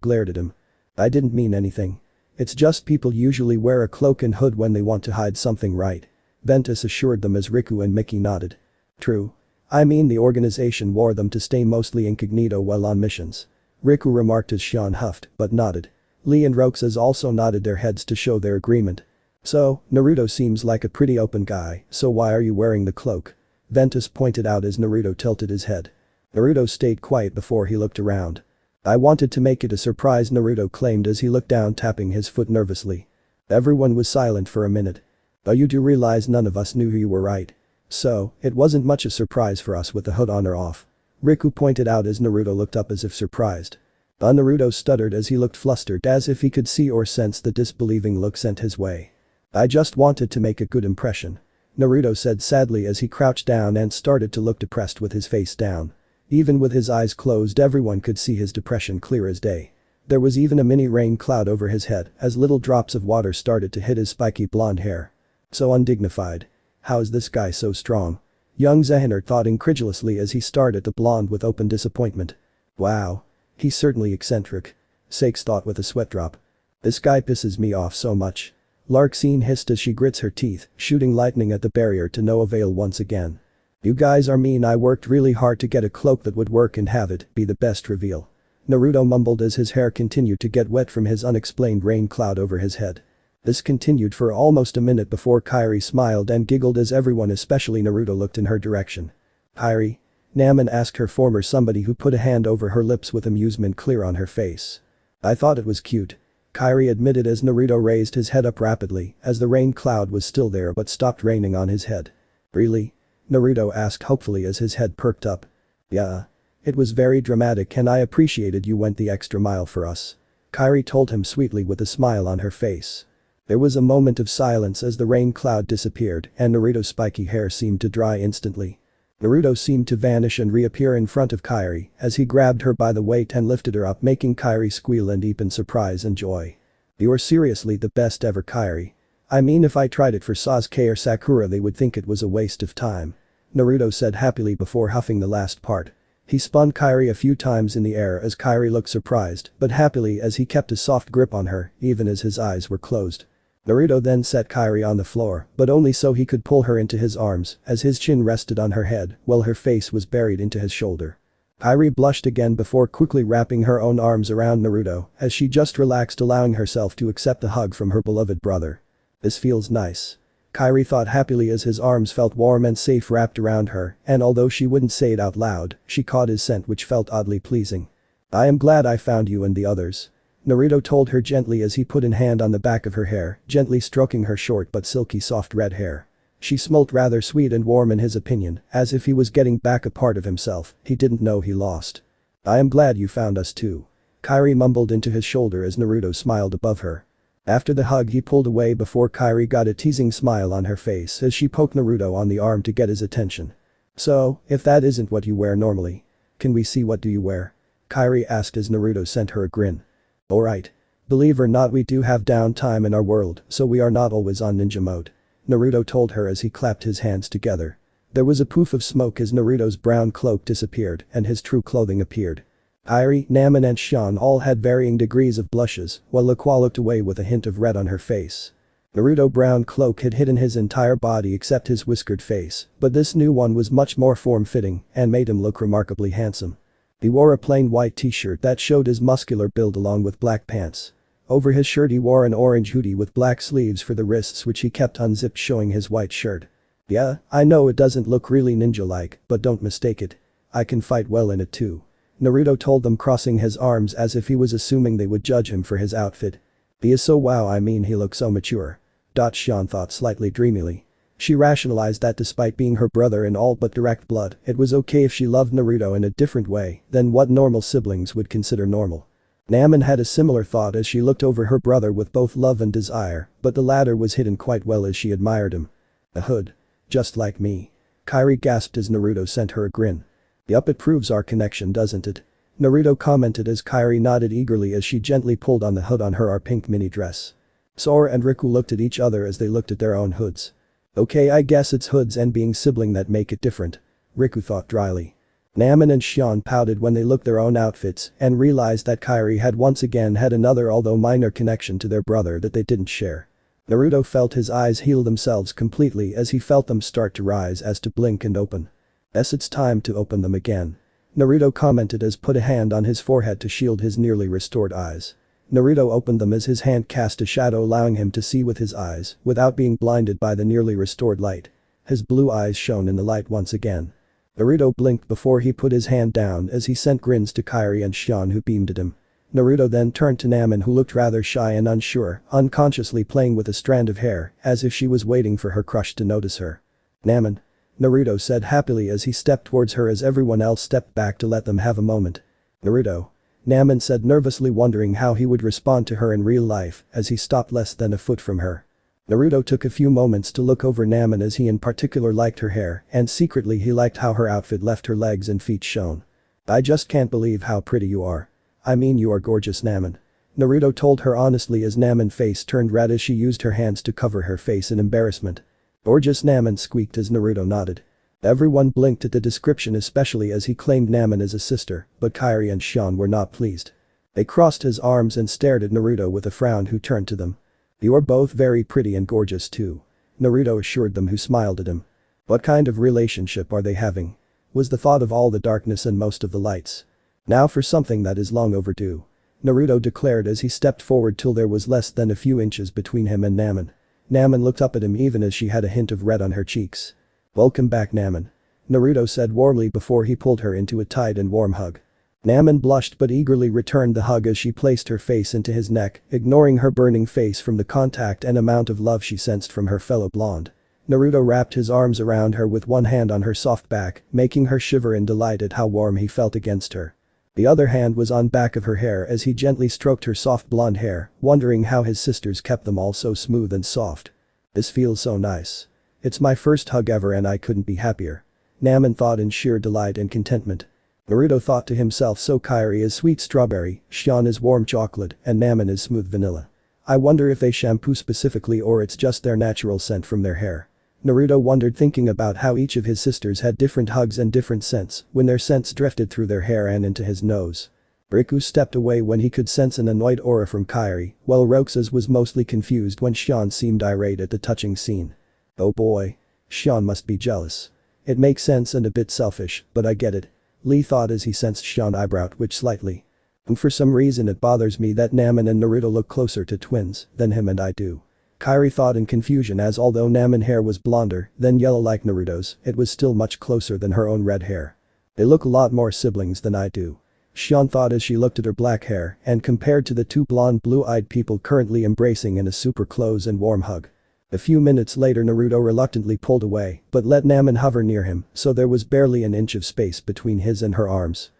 glared at him. I didn't mean anything. It's just people usually wear a cloak and hood when they want to hide something, right? Ventus assured them as Riku and Mickey nodded. True. I mean the organization wore them to stay mostly incognito while on missions. Riku remarked as Xion huffed, but nodded. Lee and Roxas also nodded their heads to show their agreement. So, Naruto seems like a pretty open guy, so why are you wearing the cloak? Ventus pointed out as Naruto tilted his head. Naruto stayed quiet before he looked around. I wanted to make it a surprise, Naruto claimed as he looked down, tapping his foot nervously. Everyone was silent for a minute. But you do realize none of us knew you were right. So, it wasn't much a surprise for us with the hood on or off. Riku pointed out as Naruto looked up as if surprised. Naruto stuttered as he looked flustered as if he could see or sense the disbelieving look sent his way. I just wanted to make a good impression. Naruto said sadly as he crouched down and started to look depressed with his face down. Even with his eyes closed, everyone could see his depression clear as day. There was even a mini rain cloud over his head as little drops of water started to hit his spiky blonde hair. So undignified. How is this guy so strong? Young Zahiner thought incredulously as he stared at the blonde with open disappointment. Wow. He's certainly eccentric. Sakes thought with a sweat drop. This guy pisses me off so much. Larxene hissed as she grits her teeth, shooting lightning at the barrier to no avail once again. You guys are mean. I worked really hard to get a cloak that would work and have it be the best reveal. Naruto mumbled as his hair continued to get wet from his unexplained rain cloud over his head. This continued for almost a minute before Kairi smiled and giggled as everyone, especially Naruto, looked in her direction. Kairi? Naminé asked her former somebody, who put a hand over her lips with amusement clear on her face. I thought it was cute. Kairi admitted as Naruto raised his head up rapidly as the rain cloud was still there but stopped raining on his head. Really? Naruto asked hopefully as his head perked up. Yeah. It was very dramatic and I appreciated you went the extra mile for us. Kairi told him sweetly with a smile on her face. There was a moment of silence as the rain cloud disappeared and Naruto's spiky hair seemed to dry instantly. Naruto seemed to vanish and reappear in front of Kairi as he grabbed her by the waist and lifted her up, making Kairi squeal and eep in surprise and joy. You are seriously the best ever, Kairi. I mean, if I tried it for Sasuke or Sakura they would think it was a waste of time. Naruto said happily before huffing the last part. He spun Kairi a few times in the air as Kairi looked surprised but happily as he kept a soft grip on her even as his eyes were closed. Naruto then set Kairi on the floor, but only so he could pull her into his arms as his chin rested on her head while her face was buried into his shoulder. Kairi blushed again before quickly wrapping her own arms around Naruto as she just relaxed, allowing herself to accept the hug from her beloved brother. This feels nice. Kairi thought happily as his arms felt warm and safe wrapped around her, and although she wouldn't say it out loud, she caught his scent which felt oddly pleasing. I am glad I found you and the others. Naruto told her gently as he put a hand on the back of her hair, gently stroking her short but silky soft red hair. She smelled rather sweet and warm in his opinion, as if he was getting back a part of himself he didn't know he lost. I am glad you found us too. Kairi mumbled into his shoulder as Naruto smiled above her. After the hug he pulled away before Kairi got a teasing smile on her face as she poked Naruto on the arm to get his attention. So, if that isn't what you wear normally. Can we see what do you wear? Kairi asked as Naruto sent her a grin. Alright. Believe or not, we do have downtime in our world, so we are not always on ninja mode. Naruto told her as he clapped his hands together. There was a poof of smoke as Naruto's brown cloak disappeared and his true clothing appeared. Kairi, Naminé and Xion all had varying degrees of blushes, while Aqua looked away with a hint of red on her face. Naruto's brown cloak had hidden his entire body except his whiskered face, but this new one was much more form-fitting and made him look remarkably handsome. He wore a plain white t-shirt that showed his muscular build along with black pants. Over his shirt he wore an orange hoodie with black sleeves for the wrists which he kept unzipped, showing his white shirt. Yeah, I know it doesn't look really ninja-like, but don't mistake it. I can fight well in it too. Naruto told them, crossing his arms as if he was assuming they would judge him for his outfit. He is so wow, I mean he looks so mature. Xion thought slightly dreamily. She rationalized that despite being her brother in all but direct blood, it was okay if she loved Naruto in a different way than what normal siblings would consider normal. Namin had a similar thought as she looked over her brother with both love and desire, but the latter was hidden quite well as she admired him. A hood. Just like me. Kairi gasped as Naruto sent her a grin. Yup, it proves our connection, doesn't it? Naruto commented as Kairi nodded eagerly as she gently pulled on the hood on her pink mini dress. Sora and Riku looked at each other as they looked at their own hoods. Okay, I guess it's hoods and being sibling that make it different. Riku thought dryly. Namin and Xion pouted when they looked their own outfits and realized that Kairi had once again had another although minor connection to their brother that they didn't share. Naruto felt his eyes heal themselves completely as he felt them start to rise as to blink and open. Yes, it's time to open them again. Naruto commented as put a hand on his forehead to shield his nearly restored eyes. Naruto opened them as his hand cast a shadow allowing him to see with his eyes without being blinded by the nearly restored light. His blue eyes shone in the light once again. Naruto blinked before he put his hand down as he sent grins to Kairi and Xion who beamed at him. Naruto then turned to Namin who looked rather shy and unsure, unconsciously playing with a strand of hair as if she was waiting for her crush to notice her. Namin. Naruto said happily as he stepped towards her as everyone else stepped back to let them have a moment. Naruto. Namin said nervously wondering how he would respond to her in real life as he stopped less than a foot from her. Naruto took a few moments to look over Namin as he in particular liked her hair and secretly he liked how her outfit left her legs and feet shown. I just can't believe how pretty you are. I mean you are gorgeous, Namin. Naruto told her honestly as Namin's face turned red as she used her hands to cover her face in embarrassment. Gorgeous, Namin squeaked as Naruto nodded. Everyone blinked at the description especially as he claimed Namin as a sister, but Kairi and Xion were not pleased. They crossed his arms and stared at Naruto with a frown who turned to them. You are both very pretty and gorgeous too. Naruto assured them who smiled at him. What kind of relationship are they having? Was the thought of all the darkness and most of the lights. Now for something that is long overdue. Naruto declared as he stepped forward till there was less than a few inches between him and Namin. Namin looked up at him even as she had a hint of red on her cheeks. Welcome back, Namin. Naruto said warmly before he pulled her into a tight and warm hug. Namin blushed but eagerly returned the hug as she placed her face into his neck, ignoring her burning face from the contact and amount of love she sensed from her fellow blonde. Naruto wrapped his arms around her with one hand on her soft back, making her shiver in delight at how warm he felt against her. The other hand was on back of her hair as he gently stroked her soft blonde hair, wondering how his sisters kept them all so smooth and soft. This feels so nice. It's my first hug ever and I couldn't be happier. Namin thought in sheer delight and contentment. Naruto thought to himself, so Kairi is sweet strawberry, Xion is warm chocolate, and Namin is smooth vanilla. I wonder if they shampoo specifically or it's just their natural scent from their hair. Naruto wondered thinking about how each of his sisters had different hugs and different scents when their scents drifted through their hair and into his nose. Riku stepped away when he could sense an annoyed aura from Kairi, while Roxas was mostly confused when Xion seemed irate at the touching scene. Oh boy. Xion must be jealous. It makes sense and a bit selfish, but I get it. Lee thought as he sensed Xion eyebrow twitch slightly. And for some reason it bothers me that Namin and Naruto look closer to twins than him and I do. Kairi thought in confusion as although Namin hair was blonder than yellow like Naruto's, it was still much closer than her own red hair. They look a lot more siblings than I do. Xion thought as she looked at her black hair and compared to the two blonde blue-eyed people currently embracing in a super close and warm hug. A few minutes later Naruto reluctantly pulled away but let Namin hover near him so there was barely an inch of space between his and her arms.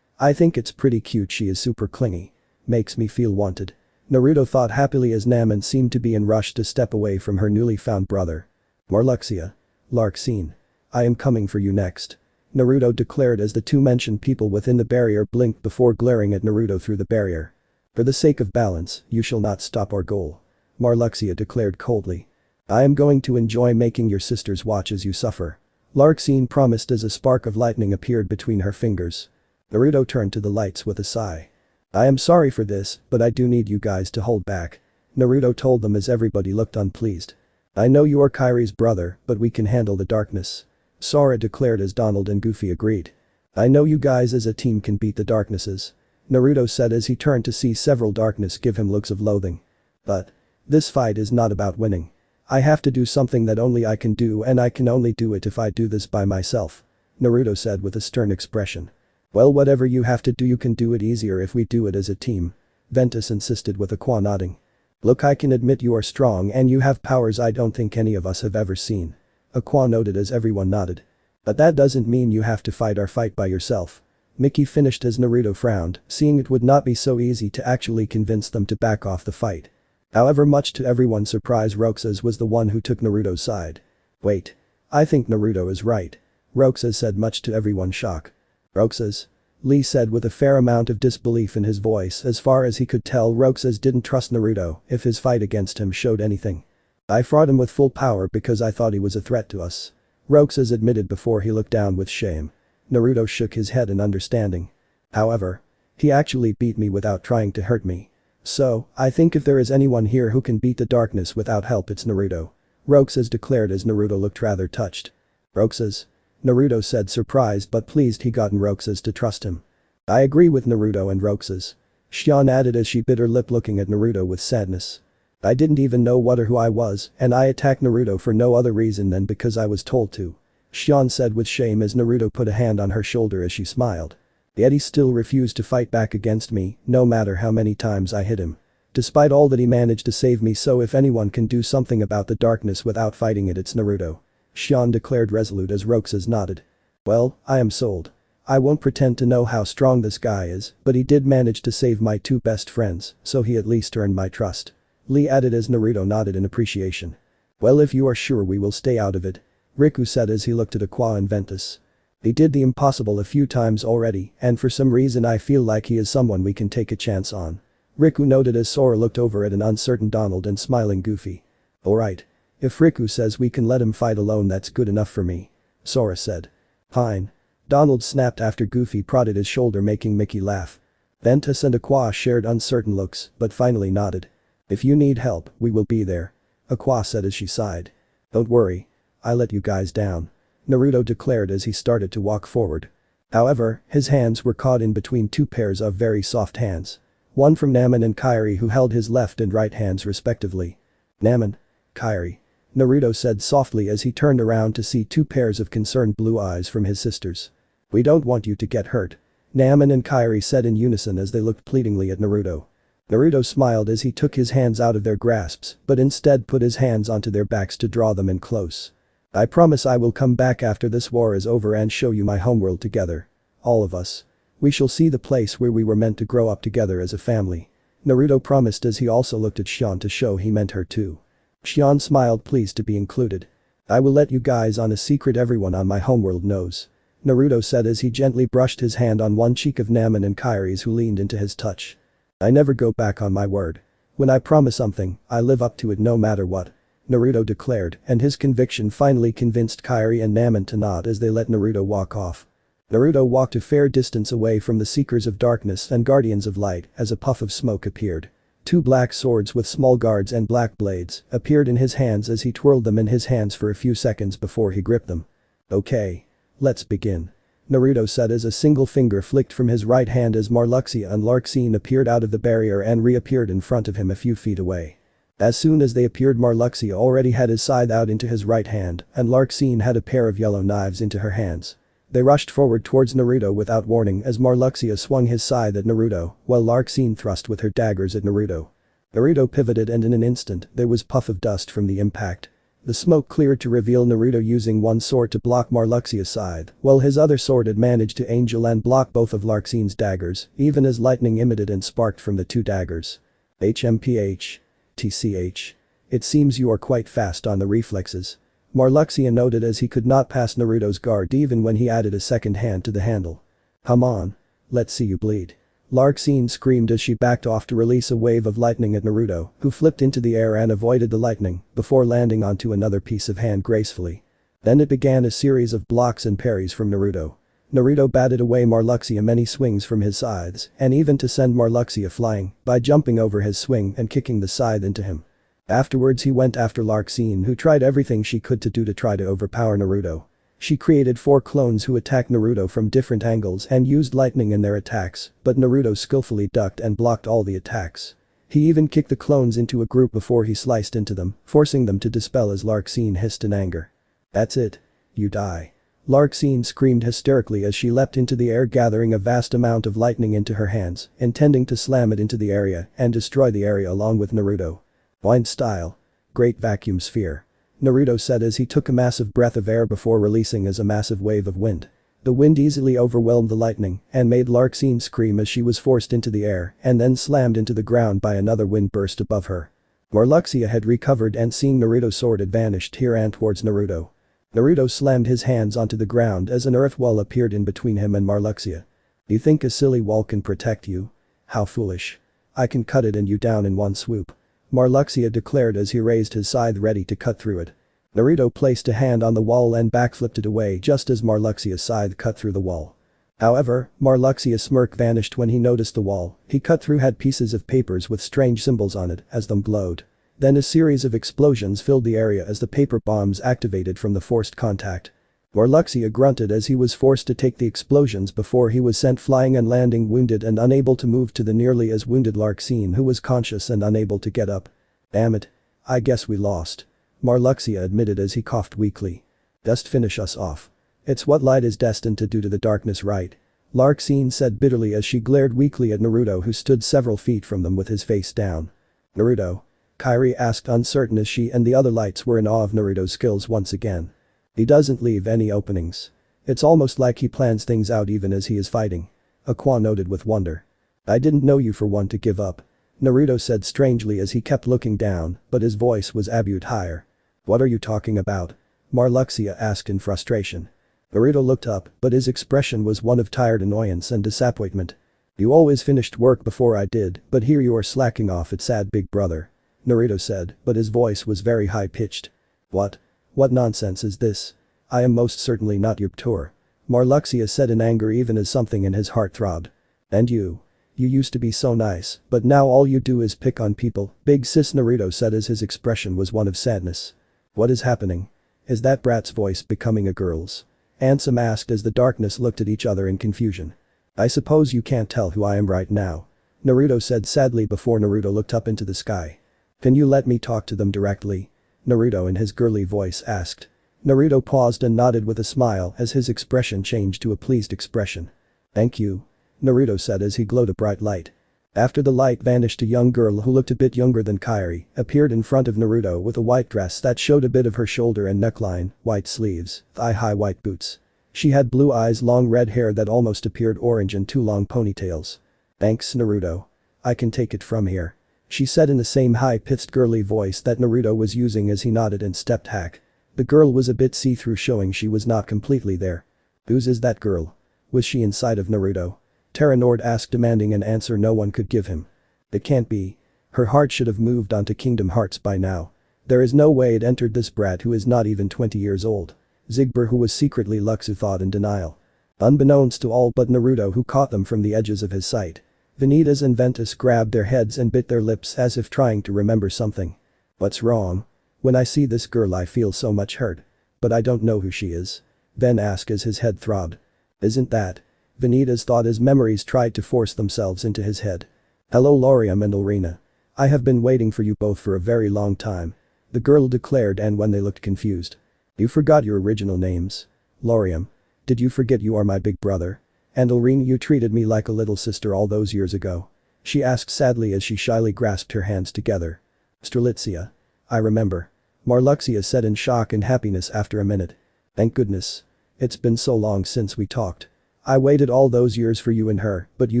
I think it's pretty cute, she is super clingy. Makes me feel wanted. Naruto thought happily as Namin seemed to be in rush to step away from her newly found brother. Marluxia. Larxene. I am coming for you next. Naruto declared as the two mentioned people within the barrier blinked before glaring at Naruto through the barrier. For the sake of balance, you shall not stop our goal. Marluxia declared coldly. I am going to enjoy making your sisters watch as you suffer. Larxene promised as a spark of lightning appeared between her fingers. Naruto turned to the lights with a sigh. I am sorry for this, but I do need you guys to hold back. Naruto told them as everybody looked unpleased. I know you are Kairi's brother, but we can handle the darkness. Sora declared as Donald and Goofy agreed. I know you guys as a team can beat the darknesses. Naruto said as he turned to see several darkness give him looks of loathing. But this fight is not about winning. I have to do something that only I can do and I can only do it if I do this by myself. Naruto said with a stern expression. Well, whatever you have to do you can do it easier if we do it as a team. Ventus insisted with a qua nodding. Look, I can admit you are strong and you have powers I don't think any of us have ever seen. Aqua noted as everyone nodded. But that doesn't mean you have to fight our fight by yourself. Mickey finished as Naruto frowned, seeing it would not be so easy to actually convince them to back off the fight. However, much to everyone's surprise, Roxas was the one who took Naruto's side. Wait. I think Naruto is right. Roxas said, much to everyone's shock. Roxas? Lee said with a fair amount of disbelief in his voice. As far as he could tell, Roxas didn't trust Naruto if his fight against him showed anything. I fought him with full power because I thought he was a threat to us. Roxas admitted before he looked down with shame. Naruto shook his head in understanding. However, he actually beat me without trying to hurt me. So, I think if there is anyone here who can beat the darkness without help, it's Naruto. Roxas declared as Naruto looked rather touched. Roxas? Naruto said, surprised but pleased he gotten Roxas to trust him. I agree with Naruto and Roxas. Xion added as she bit her lip, looking at Naruto with sadness. I didn't even know what or who I was, and I attacked Naruto for no other reason than because I was told to. Xion said with shame as Naruto put a hand on her shoulder as she smiled. Yet he still refused to fight back against me, no matter how many times I hit him. Despite all that, he managed to save me, so if anyone can do something about the darkness without fighting it, it's Naruto. Xion declared resolute as Roxas nodded. Well, I am sold. I won't pretend to know how strong this guy is, but he did manage to save my two best friends, so he at least earned my trust. Lee added as Naruto nodded in appreciation. Well, if you are sure, we will stay out of it. Riku said as he looked at Aqua and Ventus. He did the impossible a few times already, and for some reason I feel like he is someone we can take a chance on. Riku noted as Sora looked over at an uncertain Donald and smiling Goofy. Alright. If Riku says we can let him fight alone, that's good enough for me. Sora said. Fine. Donald snapped after Goofy prodded his shoulder, making Mickey laugh. Ventus and Aqua shared uncertain looks, but finally nodded. If you need help, we will be there. Aqua said as she sighed. Don't worry. I let you guys down. Naruto declared as he started to walk forward. However, his hands were caught in between two pairs of very soft hands. One from Naminé and Kairi, who held his left and right hands respectively. Naminé. Kairi. Naruto said softly as he turned around to see two pairs of concerned blue eyes from his sisters. We don't want you to get hurt. Naminé and Kairi said in unison as they looked pleadingly at Naruto. Naruto smiled as he took his hands out of their grasps, but instead put his hands onto their backs to draw them in close. I promise I will come back after this war is over and show you my homeworld together. All of us. We shall see the place where we were meant to grow up together as a family. Naruto promised as he also looked at Xion to show he meant her too. Xion smiled, pleased to be included. I will let you guys on a secret everyone on my homeworld knows. Naruto said as he gently brushed his hand on one cheek of Naminé and Kairi's, who leaned into his touch. I never go back on my word. When I promise something, I live up to it no matter what. Naruto declared, and his conviction finally convinced Kairi and Naminé to nod as they let Naruto walk off. Naruto walked a fair distance away from the Seekers of Darkness and Guardians of Light as a puff of smoke appeared. Two black swords with small guards and black blades appeared in his hands as he twirled them in his hands for a few seconds before he gripped them. Okay. Let's begin. Naruto said as a single finger flicked from his right hand as Marluxia and Larxene appeared out of the barrier and reappeared in front of him a few feet away. As soon as they appeared, Marluxia already had his scythe out into his right hand and Larxene had a pair of yellow knives into her hands. They rushed forward towards Naruto without warning as Marluxia swung his scythe at Naruto while Larxene thrust with her daggers at Naruto. Naruto pivoted and in an instant there was puff of dust from the impact. The smoke cleared to reveal Naruto using one sword to block Marluxia's scythe, while his other sword had managed to angel and block both of Larxene's daggers, even as lightning emitted and sparked from the two daggers. HMPH. TCH. It seems you are quite fast on the reflexes. Marluxia noted as he could not pass Naruto's guard even when he added a second hand to the handle. Come on. Let's see you bleed. Larxene screamed as she backed off to release a wave of lightning at Naruto, who flipped into the air and avoided the lightning before landing onto another piece of hand gracefully. Then it began a series of blocks and parries from Naruto. Naruto batted away Marluxia many swings from his scythes and even to send Marluxia flying by jumping over his swing and kicking the scythe into him. Afterwards he went after Larxene, who tried everything she could to try to overpower Naruto. She created 4 clones who attacked Naruto from different angles and used lightning in their attacks, but Naruto skillfully ducked and blocked all the attacks. He even kicked the clones into a group before he sliced into them, forcing them to dispel as Larxene hissed in anger. That's it. You die. Larxene screamed hysterically as she leapt into the air, gathering a vast amount of lightning into her hands, intending to slam it into the area and destroy the area along with Naruto. Wine style. Great vacuum sphere. Naruto said as he took a massive breath of air before releasing as a massive wave of wind. The wind easily overwhelmed the lightning and made Larxene scream as she was forced into the air and then slammed into the ground by another wind burst above her. Marluxia had recovered and seeing Naruto's sword had vanished here and towards Naruto. Naruto slammed his hands onto the ground as an earth wall appeared in between him and Marluxia. You think a silly wall can protect you? How foolish. I can cut it and you down in one swoop. Marluxia declared as he raised his scythe ready to cut through it. Naruto placed a hand on the wall and backflipped it away just as Marluxia's scythe cut through the wall. However, Marluxia's smirk vanished when he noticed the wall he cut through had pieces of papers with strange symbols on it as them glowed. Then a series of explosions filled the area as the paper bombs activated from the forced contact. Marluxia grunted as he was forced to take the explosions before he was sent flying and landing wounded and unable to move to the nearly as wounded Larxene who was conscious and unable to get up. Damn it. I guess we lost. Marluxia admitted as he coughed weakly. Just finish us off. It's what light is destined to do to the darkness, right? Larxene said bitterly as she glared weakly at Naruto who stood several feet from them with his face down. Naruto? Kairi asked uncertain as she and the other lights were in awe of Naruto's skills once again. He doesn't leave any openings. It's almost like he plans things out even as he is fighting. Aqua noted with wonder. I didn't know you for one to give up. Naruto said strangely as he kept looking down, but his voice was abute higher. What are you talking about? Marluxia asked in frustration. Naruto looked up, but his expression was one of tired annoyance and disappointment. You always finished work before I did, but here you are slacking off, it's sad big brother. Naruto said, but his voice was very high-pitched. What? What nonsense is this? I am most certainly not your tutor. Marluxia said in anger even as something in his heart throbbed. And you? You used to be so nice, but now all you do is pick on people, big sis, Naruto said as his expression was one of sadness. What is happening? Is that brat's voice becoming a girl's? Ansem asked as the darkness looked at each other in confusion. I suppose you can't tell who I am right now. Naruto said sadly before Naruto looked up into the sky. Can you let me talk to them directly? Naruto in his girly voice asked. Naruto paused and nodded with a smile as his expression changed to a pleased expression. Thank you. Naruto said as he glowed a bright light. After the light vanished, a young girl who looked a bit younger than Kairi appeared in front of Naruto with a white dress that showed a bit of her shoulder and neckline, white sleeves, thigh-high white boots. She had blue eyes, long red hair that almost appeared orange and two long ponytails. Thanks Naruto. I can take it from here. She said in the same high-pitched girly voice that Naruto was using as he nodded and stepped back. The girl was a bit see-through, showing she was not completely there. Whose is that girl? Was she inside of Naruto? Terranord asked, demanding an answer no one could give him. It can't be. Her heart should have moved on to Kingdom Hearts by now. There is no way it entered this brat who is not even 20 years old. Zigbur, who was secretly Luxu, thought in denial. Unbeknownst to all but Naruto, who caught them from the edges of his sight. Vanitas and Ventus grabbed their heads and bit their lips as if trying to remember something. What's wrong? When I see this girl I feel so much hurt. But I don't know who she is. Ven asked as his head throbbed. Isn't that? Vanitas thought as memories tried to force themselves into his head. Hello Lauriam and Ulrina. I have been waiting for you both for a very long time. The girl declared, and when they looked confused. You forgot your original names. Lauriam. Did you forget you are my big brother? And Ulrina, you treated me like a little sister all those years ago. She asked sadly as she shyly grasped her hands together. Strelitzia. I remember. Marluxia said in shock and happiness after a minute. Thank goodness. It's been so long since we talked. I waited all those years for you and her, but you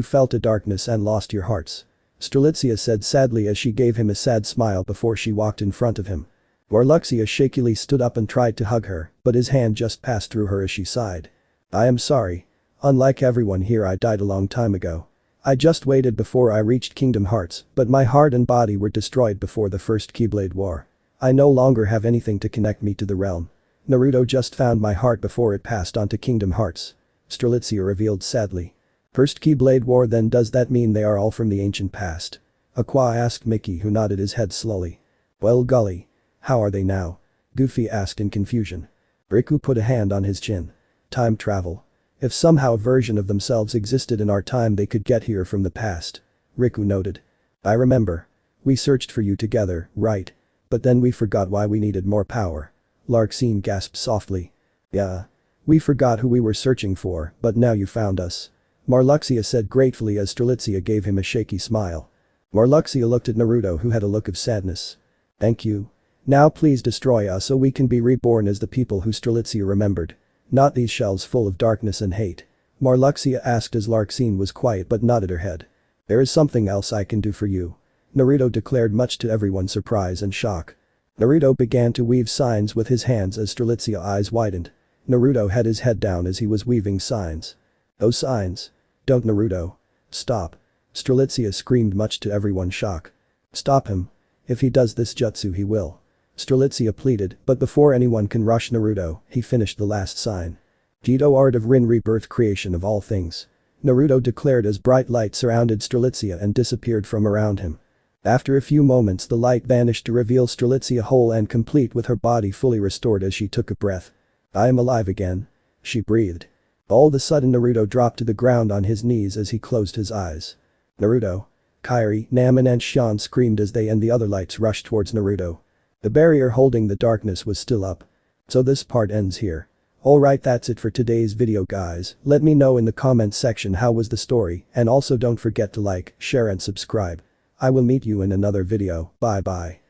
fell to darkness and lost your hearts. Strelitzia said sadly as she gave him a sad smile before she walked in front of him. Marluxia shakily stood up and tried to hug her, but his hand just passed through her as she sighed. I am sorry. Unlike everyone here, I died a long time ago. I just waited before I reached Kingdom Hearts, but my heart and body were destroyed before the first Keyblade War. I no longer have anything to connect me to the realm. Naruto just found my heart before it passed on to Kingdom Hearts. Strelitzia revealed sadly. First Keyblade War, then does that mean they are all from the ancient past? Aqua asked Mickey, who nodded his head slowly. Well golly. How are they now? Goofy asked in confusion. Riku put a hand on his chin. Time travel. If somehow a version of themselves existed in our time, they could get here from the past. Riku noted. I remember. We searched for you together, right? But then we forgot why we needed more power. Larxene gasped softly. Yeah. We forgot who we were searching for, but now you found us. Marluxia said gratefully as Strelitzia gave him a shaky smile. Marluxia looked at Naruto, who had a look of sadness. Thank you. Now please destroy us so we can be reborn as the people who Strelitzia remembered. Not these shells full of darkness and hate. Marluxia asked as Larxene was quiet but nodded her head. There is something else I can do for you. Naruto declared, much to everyone's surprise and shock. Naruto began to weave signs with his hands as Strelitzia eyes widened. Naruto had his head down as he was weaving signs. Those signs. Don't, Naruto. Stop. Strelitzia screamed, much to everyone's shock. Stop him. If he does this jutsu he will. Strelitzia pleaded, but before anyone can rush Naruto, he finished the last sign. Jito art of Rin, rebirth, creation of all things. Naruto declared as bright light surrounded Strelitzia and disappeared from around him. After a few moments the light vanished to reveal Strelitzia whole and complete with her body fully restored as she took a breath. I am alive again. She breathed. All of a sudden Naruto dropped to the ground on his knees as he closed his eyes. Naruto. Kairi, Naminé and Xion screamed as they and the other lights rushed towards Naruto. The barrier holding the darkness was still up. So this part ends here. Alright, that's it for today's video guys. Let me know in the comments section how was the story, and also don't forget to like, share and subscribe. I will meet you in another video. Bye bye.